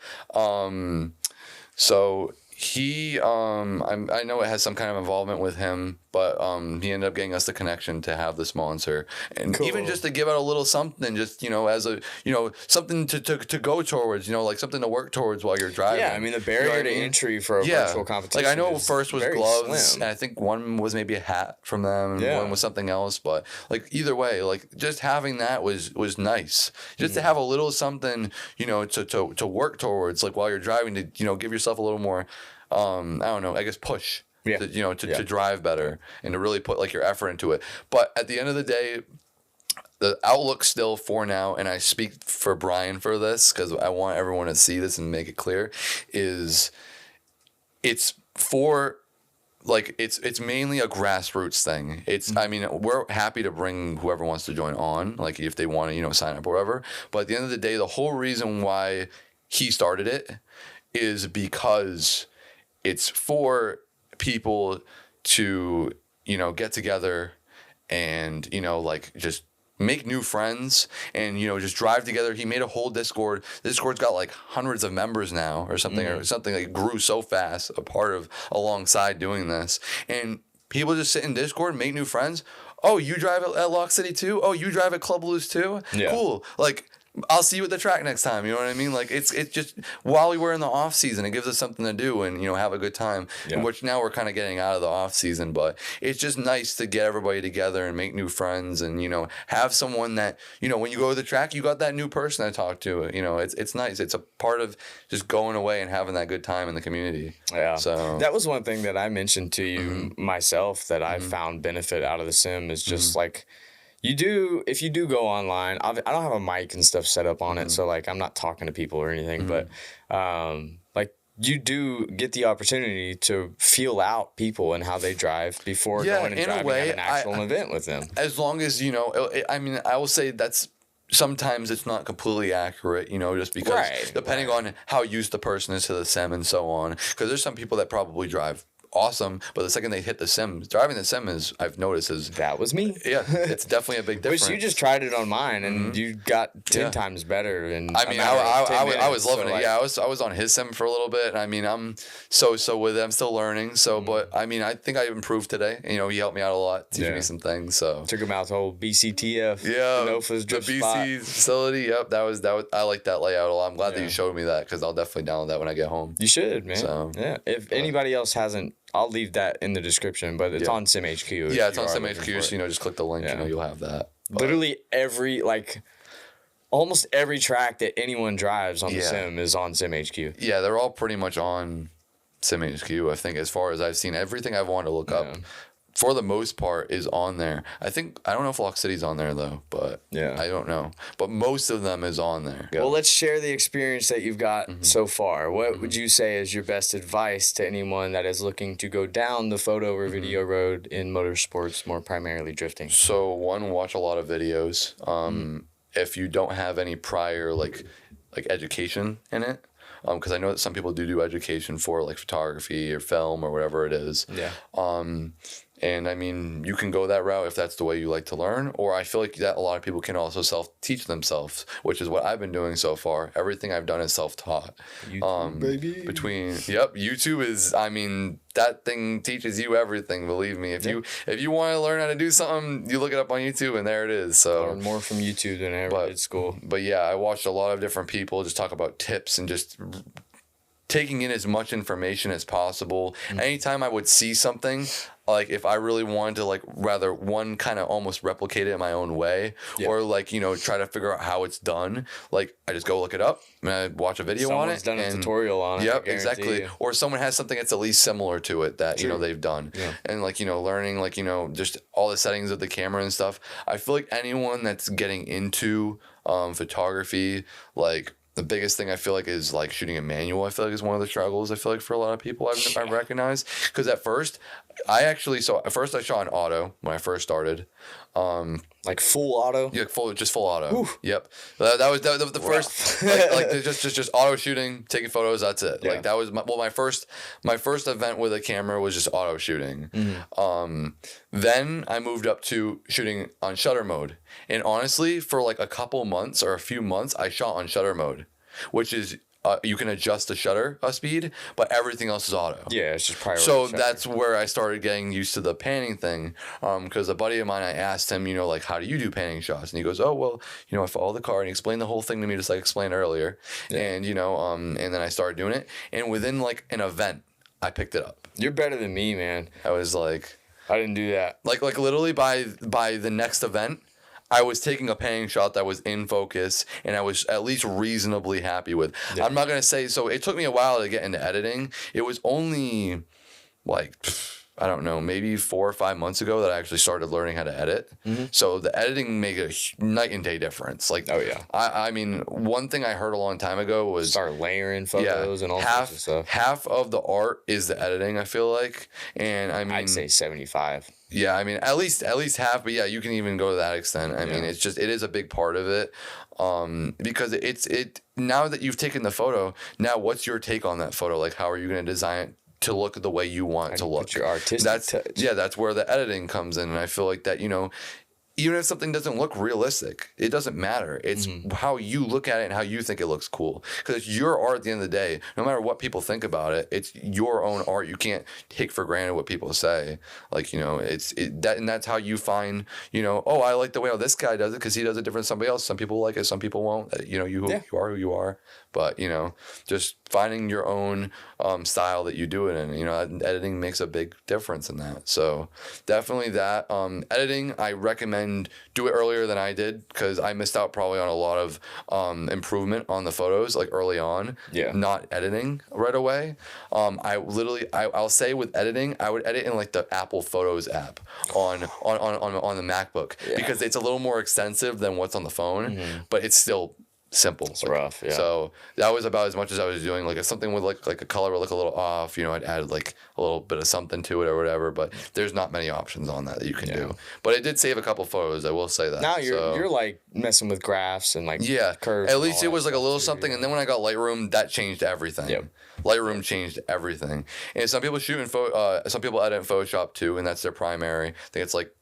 So he I know it has some kind of involvement with him, but he ended up getting us the connection to have the sponsor, and Cool. even just to give out a little something, just, you know, as a, you know, something to go towards, you know, like something to work towards while you're driving. yeah, I mean the You know barrier what I to mean? entry for a virtual competition. Like I know is first was very gloves, slim. and I think one was maybe a hat from them, and Yeah. one was something else. But like either way, like just having that was nice. Just to have a little something, you know, to work towards, like while you're driving, to, you know, give yourself a little more, I don't know, I guess push. Yeah. To, you know, to drive better and to really put like your effort into it. But at the end of the day, the outlook still for now, and I speak for Brian for this because I want everyone to see this and make it clear, is it's for, like, it's mainly a grassroots thing. It's, I mean, we're happy to bring whoever wants to join on, like if they want to, you know, sign up or whatever. But at the end of the day, the whole reason why he started it is because it's for people to, you know, get together and, you know, like just make new friends and, you know, just drive together. He made a whole Discord. The Discord's got like hundreds of members now or something, or something like grew so fast, a part of alongside doing this. And people just sit in Discord, make new friends. Oh, you drive at Lock City too? Oh, you drive at Club Loose too? Yeah. Cool. Like, I'll see you at the track next time. You know what I mean? Like it's just while we were in the off season, it gives us something to do and, you know, have a good time. Yeah. Which now we're kind of getting out of the off season, but it's just nice to get everybody together and make new friends and, you know, have someone that, you know, when you go to the track, you got that new person to talk to. You know, it's nice. It's a part of just going away and having that good time in the community. Yeah. So that was one thing that I mentioned to you myself that I found benefit out of the sim is just like if you do go online, I don't have a mic and stuff set up on it, so like I'm not talking to people or anything, but like you do get the opportunity to feel out people and how they drive before going and in a driving way, at an actual event with them. as long as, you know, I mean, I will say that's sometimes it's not completely accurate, you know, just because depending on how used the person is to the sim and so on. Because there's some people that probably drive awesome, but the second they hit the sim, driving the sim is, I've noticed, is That was me. yeah, it's definitely a big difference. Which you just tried it on mine and you got 10 Yeah. times better. And I mean, I was loving it. Yeah, I was on his sim for a little bit. I mean, I'm so with it. I'm still learning. So, but I mean, I think I improved today. You know, he helped me out a lot, teaching me some things. So took him out to whole BCTF. yeah, Nofa's the drift BC spot. facility. Yep, that was I like that layout a lot. I'm glad that you showed me that because I'll definitely download that when I get home. You should, man. So, yeah. If anybody else hasn't, I'll leave that in the description, but it's on SimHQ. Yeah, it's on SimHQ, so, you know, just click the link, Yeah. you know, you'll have that. But, Literally almost every track that anyone drives on the sim is on SimHQ. yeah, they're all pretty much on SimHQ, I think, as far as I've seen. Everything I've wanted to look up for the most part, is on there. I don't know if Lock City's on there though, but yeah, I don't know. But most of them is on there. Well, let's share the experience that you've got so far. What would you say is your best advice to anyone that is looking to go down the photo or video road in motorsports, more primarily drifting? So one, watch a lot of videos. If you don't have any prior like education in it, because I know that some people do education for like photography or film or whatever it is. Yeah. And I mean, you can go that route if that's the way you like to learn, or I feel like that a lot of people can also self-teach themselves, which is what I've been doing so far. Everything I've done is self-taught. YouTube, baby. YouTube is, I mean, that thing teaches you everything, believe me. If you want to learn how to do something, you look it up on YouTube and there it is. So learn more from YouTube than I ever did school. But yeah, I watched a lot of different people just talk about tips and just taking in as much information as possible. Anytime I would see something, like if I really wanted to like rather one kind of almost replicate it in my own way, or like, try to figure out how it's done, like I just go look it up and I watch a video on it. Someone's done a tutorial on it. Yep, exactly. Or someone has something that's at least similar to it that, they've done. Yeah. And like, learning like, just all the settings of the camera and stuff. I feel like anyone that's getting into photography, like, the biggest thing I feel like is like shooting a manual. I feel like is one of the struggles. I feel like for a lot of people I've recognized, because at first I shot in auto when I first started. Like full auto? Yeah, full auto. Ooh. Yep. That was the first like just auto shooting, taking photos. That's it. Yeah. Like that was my first event with a camera was just auto shooting. Then I moved up to shooting on shutter mode, and honestly, for like a couple months or a few months, I shot on shutter mode, which is. You can adjust the shutter speed, but everything else is auto. Yeah, it's just priority. So that's where I started getting used to the panning thing. Because a buddy of mine, I asked him, like, how do you do panning shots? And he goes, oh, well, I follow the car. And he explained the whole thing to me just like I explained earlier. Yeah. And, and then I started doing it. And within like an event, I picked it up. You're better than me, man. I was like... I didn't do that. Like literally by the next event, I was taking a panning shot that was in focus and I was at least reasonably happy with. Yeah. I'm not going to say, so it took me a while to get into editing. It was only like, I don't know, maybe 4 or 5 months ago that I actually started learning how to edit. So the editing made a night and day difference. Like, oh yeah. I mean, one thing I heard a long time ago was start layering photos and all sorts of stuff. Half of the art is the editing, I feel like. And I mean, I'd say 75. Yeah, I mean, at least half, but yeah, you can even go to that extent. I mean, it is a big part of it, because it now that you've taken the photo, now what's your take on that photo? Like, how are you going to design it to look the way you want it to look? Your artistic touch. Yeah, that's where the editing comes in, and I feel like that, even if something doesn't look realistic, it doesn't matter. It's how you look at it and how you think it looks cool. Because it's your art at the end of the day. No matter what people think about it, it's your own art. You can't take for granted what people say. Like, and that's how you find, oh, I like the way this guy does it because he does it different than somebody else. Some people like it, some people won't. You are who you are. But, just finding your own style that you do it in. Editing makes a big difference in that. So definitely that. Editing, I recommend do it earlier than I did because I missed out probably on a lot of improvement on the photos like early on. Yeah. Not editing right away. I'll say with editing, I would edit in like the Apple Photos app on the MacBook because it's a little more extensive than what's on the phone, but it's still simple. It's rough, yeah. So that was about as much as I was doing. Like if something would like a color would look a little off, I'd add like a little bit of something to it or whatever. But there's not many options on that you can do. But it did save a couple photos. I will say that. Now you're like messing with graphs and like curves. At least it was like a little something. And then when I got Lightroom, that changed everything. Yep. Lightroom changed everything. And some people shoot in some people edit in Photoshop too, and that's their primary. I think it's like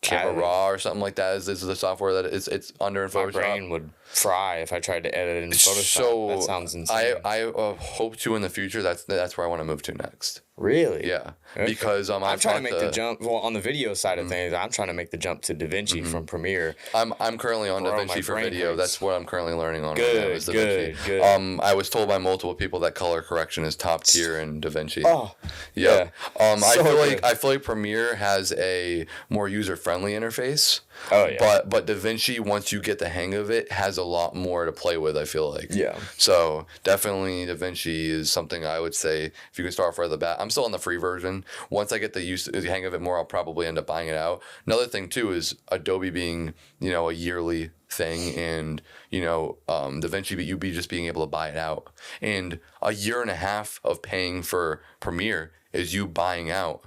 Camera Raw or something like that is the software that it's under in Photoshop. My brain would fry if I tried to edit in Photoshop. So that sounds insane. I hope to in the future. That's where I want to move to next. Really? Yeah. Okay. Because I'm trying to make the jump. Well, on the video side of things, I'm trying to make the jump to DaVinci from Premiere. I'm currently on DaVinci for video. Hurts. That's what I'm currently learning on. Good, right now is DaVinci. Good. I was told by multiple people that color correction is top tier in DaVinci. Oh. Yeah. I feel like Premiere has a more user friendly interface. Oh yeah. But DaVinci, once you get the hang of it, has a lot more to play with, I feel like. Yeah. So definitely DaVinci is something I would say if you can start off right at the bat. I'm still on the free version. Once I get the hang of it more, I'll probably end up buying it out. Another thing too is Adobe being, a yearly thing, and DaVinci, but you be just being able to buy it out. And a year and a half of paying for Premiere is you buying out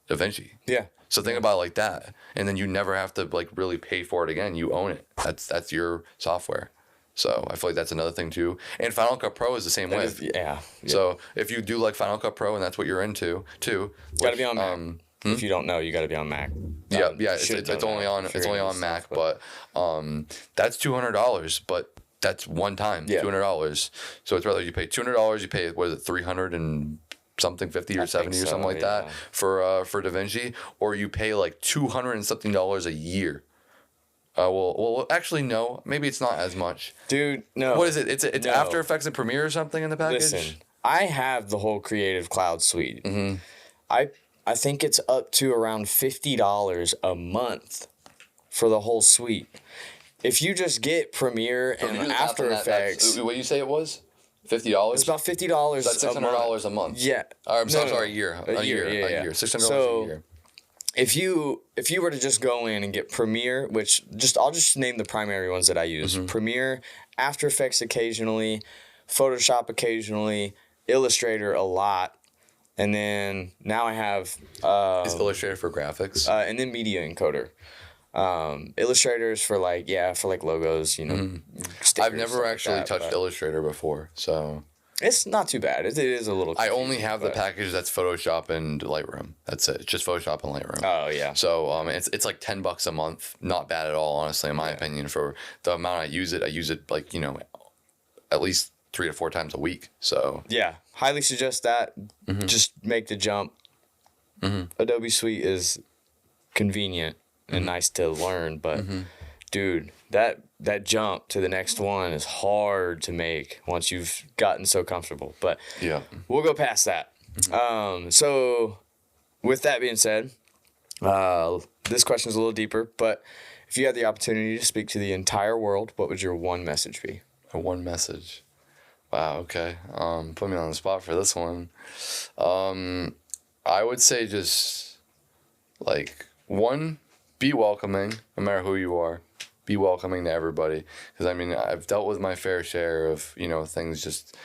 DaVinci. Yeah. So think about it like that, and then you never have to like really pay for it again. You own it. That's your software. So I feel like that's another thing too. And Final Cut Pro is the same way. Yeah. So if you do like Final Cut Pro and that's what you're into too, Got to be on Mac. If you don't know, you got to be on Mac. Yeah. It's only on Mac, but that's $200. But that's one time, $200. So it's rather you pay $200. You pay what is it, 300 and something, 50 or 70 or something like that for DaVinci, or you pay like $200 and something a year. Well, actually, no. Maybe it's not as much. Dude, no. What is it? It's no. After Effects and Premiere or something in the package? Listen, I have the whole Creative Cloud suite. Mm-hmm. I think it's up to around $50 a month for the whole suite. If you just get Premiere and After Effects... What you say it was? $50? It's about $50 That's $600 a month. Yeah. Sorry, a year. A year. $600 a year. If you were to just go in and get Premiere, which I'll just name the primary ones that I use. Mm-hmm. Premiere, After Effects occasionally, Photoshop occasionally, Illustrator a lot, and then now I have is Illustrator for graphics, and then Media Encoder. Illustrators for like logos, stickers, I've never actually touched Illustrator before, so it's not too bad. It is a little confusing, I only have the package that's Photoshop and Lightroom. That's it. It's just Photoshop and Lightroom. Oh yeah. So it's like $10 a month. Not bad at all, honestly, in my opinion. For the amount I use it like, at least 3 to 4 times a week. So yeah, highly suggest that. Mm-hmm. Just make the jump. Mm-hmm. Adobe Suite is convenient and nice to learn, but dude, that jump to the next one is hard to make once you've gotten so comfortable. But yeah, we'll go past that. So with that being said, this question is a little deeper, but if you had the opportunity to speak to the entire world, what would your one message be? One message. Wow. Okay. Put me on the spot for this one. I would say just like be welcoming, no matter who you are. Be welcoming to everybody, because I've dealt with my fair share of things. Just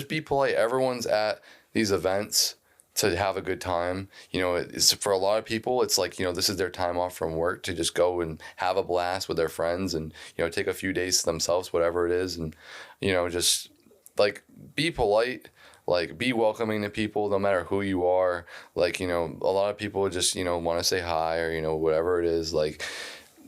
be polite. Everyone's at these events to have a good time. It's for a lot of people. It's like this is their time off from work to just go and have a blast with their friends and take a few days to themselves, whatever it is, and just like be polite. Like, be welcoming to people, no matter who you are. Like, a lot of people just, want to say hi or, whatever it is. Like,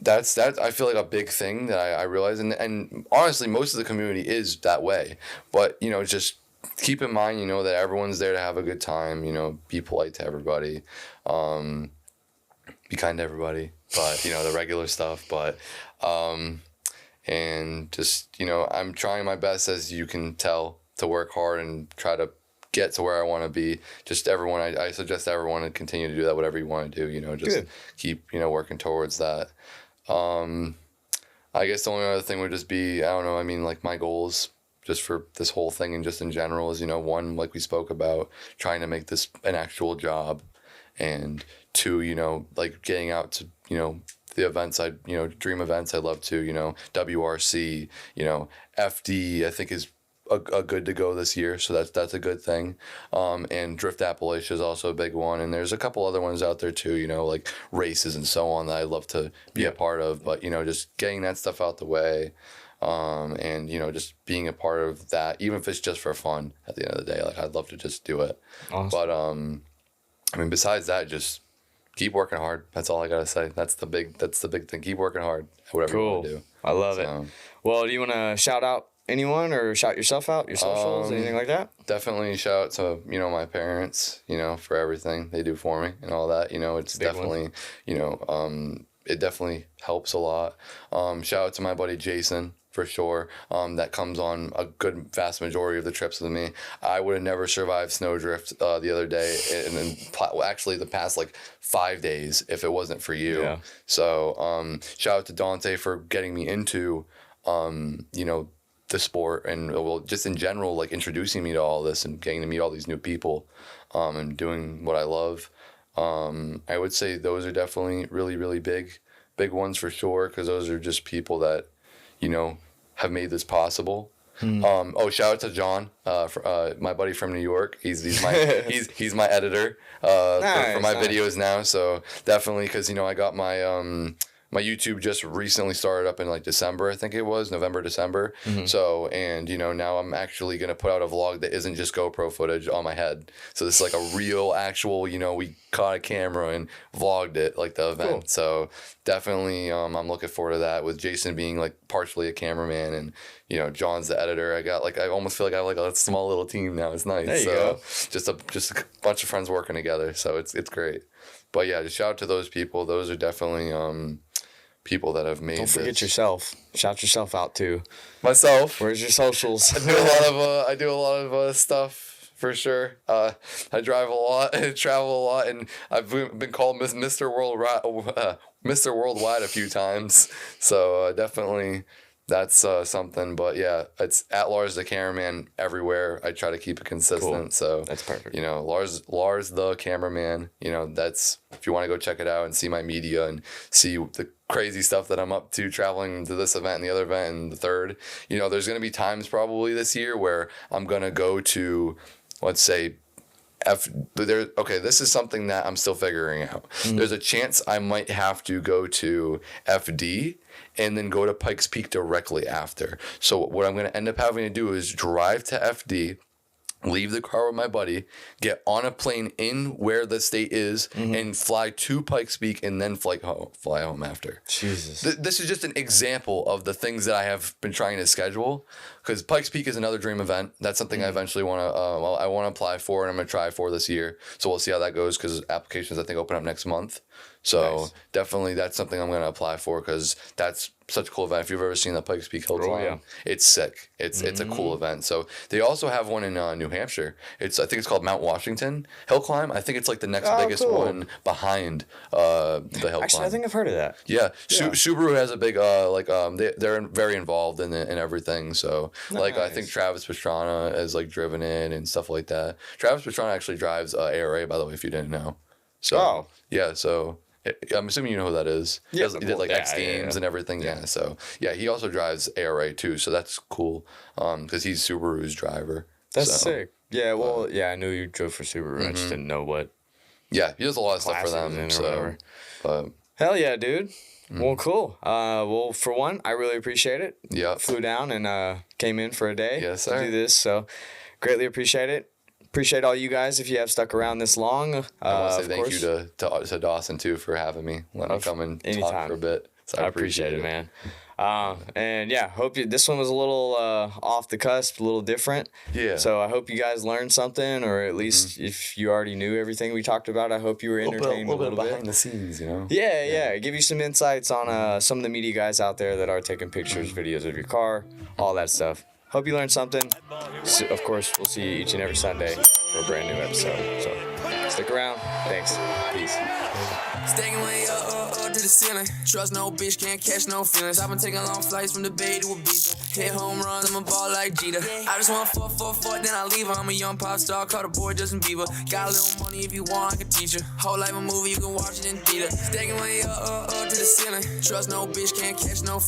that's I feel like a big thing that I realize. And honestly, most of the community is that way. But, just keep in mind, that everyone's there to have a good time. Be polite to everybody. Be kind to everybody. But, the regular stuff. But, and just, I'm trying my best, as you can tell, to work hard and try to get to where I want to be. Just everyone, I suggest everyone to continue to do that, whatever you want to do, just Good. Keep, working towards that. I guess the only other thing would just be, I don't know, like my goals just for this whole thing and just in general is, one, like we spoke about, trying to make this an actual job, and 2, like getting out to, the events dream events I'd love to, WRC, FD, I think is a good to go this year, so that's a good thing. And Drift Appalachia is also a big one, and there's a couple other ones out there too, like races and so on that I'd love to be a part of. But just getting that stuff out the way, and just being a part of that, even if it's just for fun. At the end of the day, like I'd love to just do it. Awesome. But besides that, just keep working hard. That's all I gotta say. That's the big thing. Keep working hard. Whatever you want to do. I love it. Well, do you want to shout out anyone or shout yourself out, your socials, anything like that? Definitely shout out to, my parents, for everything they do for me and all that. It's definitely, it definitely helps a lot. Shout out to my buddy Jason, for sure. That comes on a good vast majority of the trips with me. I would have never survived Snowdrift the other day, and then actually the past 5 days if it wasn't for you. Yeah. So shout out to Dante for getting me into, the sport and well, just in general, like introducing me to all this and getting to meet all these new people, and doing what I love. I would say those are definitely really, really big ones for sure, because those are just people that, you know, have made this possible. Shout out to John, my buddy from New York. He's my he's my editor for my videos now. So definitely, because you know, I got my my YouTube just recently started up in like December, I think it was November, December. So, and you know, now I'm actually gonna put out a vlog that isn't just GoPro footage on my head. So this is like a real, actual, you know, we caught a camera and vlogged it, like the event. Cool. So definitely, I'm looking forward to that. With Jason being like partially a cameraman, and you know, John's the editor. I almost feel like I have like a small little team now. It's nice. There you go. Just a bunch of friends working together. So it's great. But yeah, just shout out to those people. Those are definitely people that have made. Don't forget yourself. Shout yourself out too. Myself. Where's your socials? I do a lot of stuff for sure. I drive a lot and travel a lot, and I've been called Mr. Worldwide a few times. So definitely. That's something, but yeah, it's at Lars the Cameraman everywhere. I try to keep it consistent. Cool. So that's perfect. You know, Lars the Cameraman. You know, that's if you want to go check it out and see my media and see the crazy stuff that I'm up to, traveling to this event and the other event and the third. You know, there's gonna be times probably this year where I'm gonna go to, let's say, this is something that I'm still figuring out. There's a chance I might have to go to FD and then go to Pikes Peak directly after. So what I'm going to end up having to do is drive to FD, leave the car with my buddy, get on a plane in where the state is, and fly to Pikes Peak and then fly home after. Jesus. This is just an example of the things that I have been trying to schedule, because Pikes Peak is another dream event. That's something I eventually want to I want to apply for, and I'm going to try for this year. So we'll see how that goes, because applications I think open up next month. So nice. Definitely that's something I'm going to apply for, because that's such a cool event. If you've ever seen the Pikes Peak Hill Climb, it's sick. It's a cool event. So they also have one in New Hampshire. I think it's called Mount Washington Hill Climb. I think it's like the next biggest one behind the hill climb. I think I've heard of that. Yeah. Subaru has a big they're very involved in everything. So nice. I think Travis Pastrana has like driven it and stuff like that. Travis Pastrana actually drives ARA, by the way, if you didn't know. So yeah, so I'm assuming you know who that is. Yeah, he did like X Games and everything. Yeah. So yeah, he also drives ARA too. So that's cool. Because he's Subaru's driver. That's sick. Yeah. Well, I knew you drove for Subaru. I just didn't know what. Yeah, he does a lot of stuff for them. So, but hell yeah, dude. Well, cool. Well, for one, I really appreciate it. Yeah. Flew down and came in for a day to do this. So greatly appreciate it. Appreciate all you guys if you have stuck around this long. I want to say thank you to Dawson too for having me. Let me come and talk for a bit. So I appreciate it, man. And yeah, hope this one was a little off the cusp, a little different. Yeah. So I hope you guys learned something, or at least if you already knew everything we talked about, I hope you were entertained a little bit behind the scenes, you know. Yeah. Give you some insights on some of the media guys out there that are taking pictures, videos of your car, all that stuff. Hope you learned something. So, of course, we'll see you each and every Sunday for a brand new episode. So stick around. Thanks. Peace. Staying way up to the ceiling. Trust no bitch, can't catch no feelings. I've been taking long flights from the Bay to Ibiza. Hit home runs, I'm a ball like Jeter. I just want 4-4-4, then I leave. I'm a young pop star, call the boy Justin Bieber. Got a little money if you want, I can teach you. Whole life a movie, you can watch it in theater. Staying way up to the ceiling. Trust no bitch, can't catch no feelings.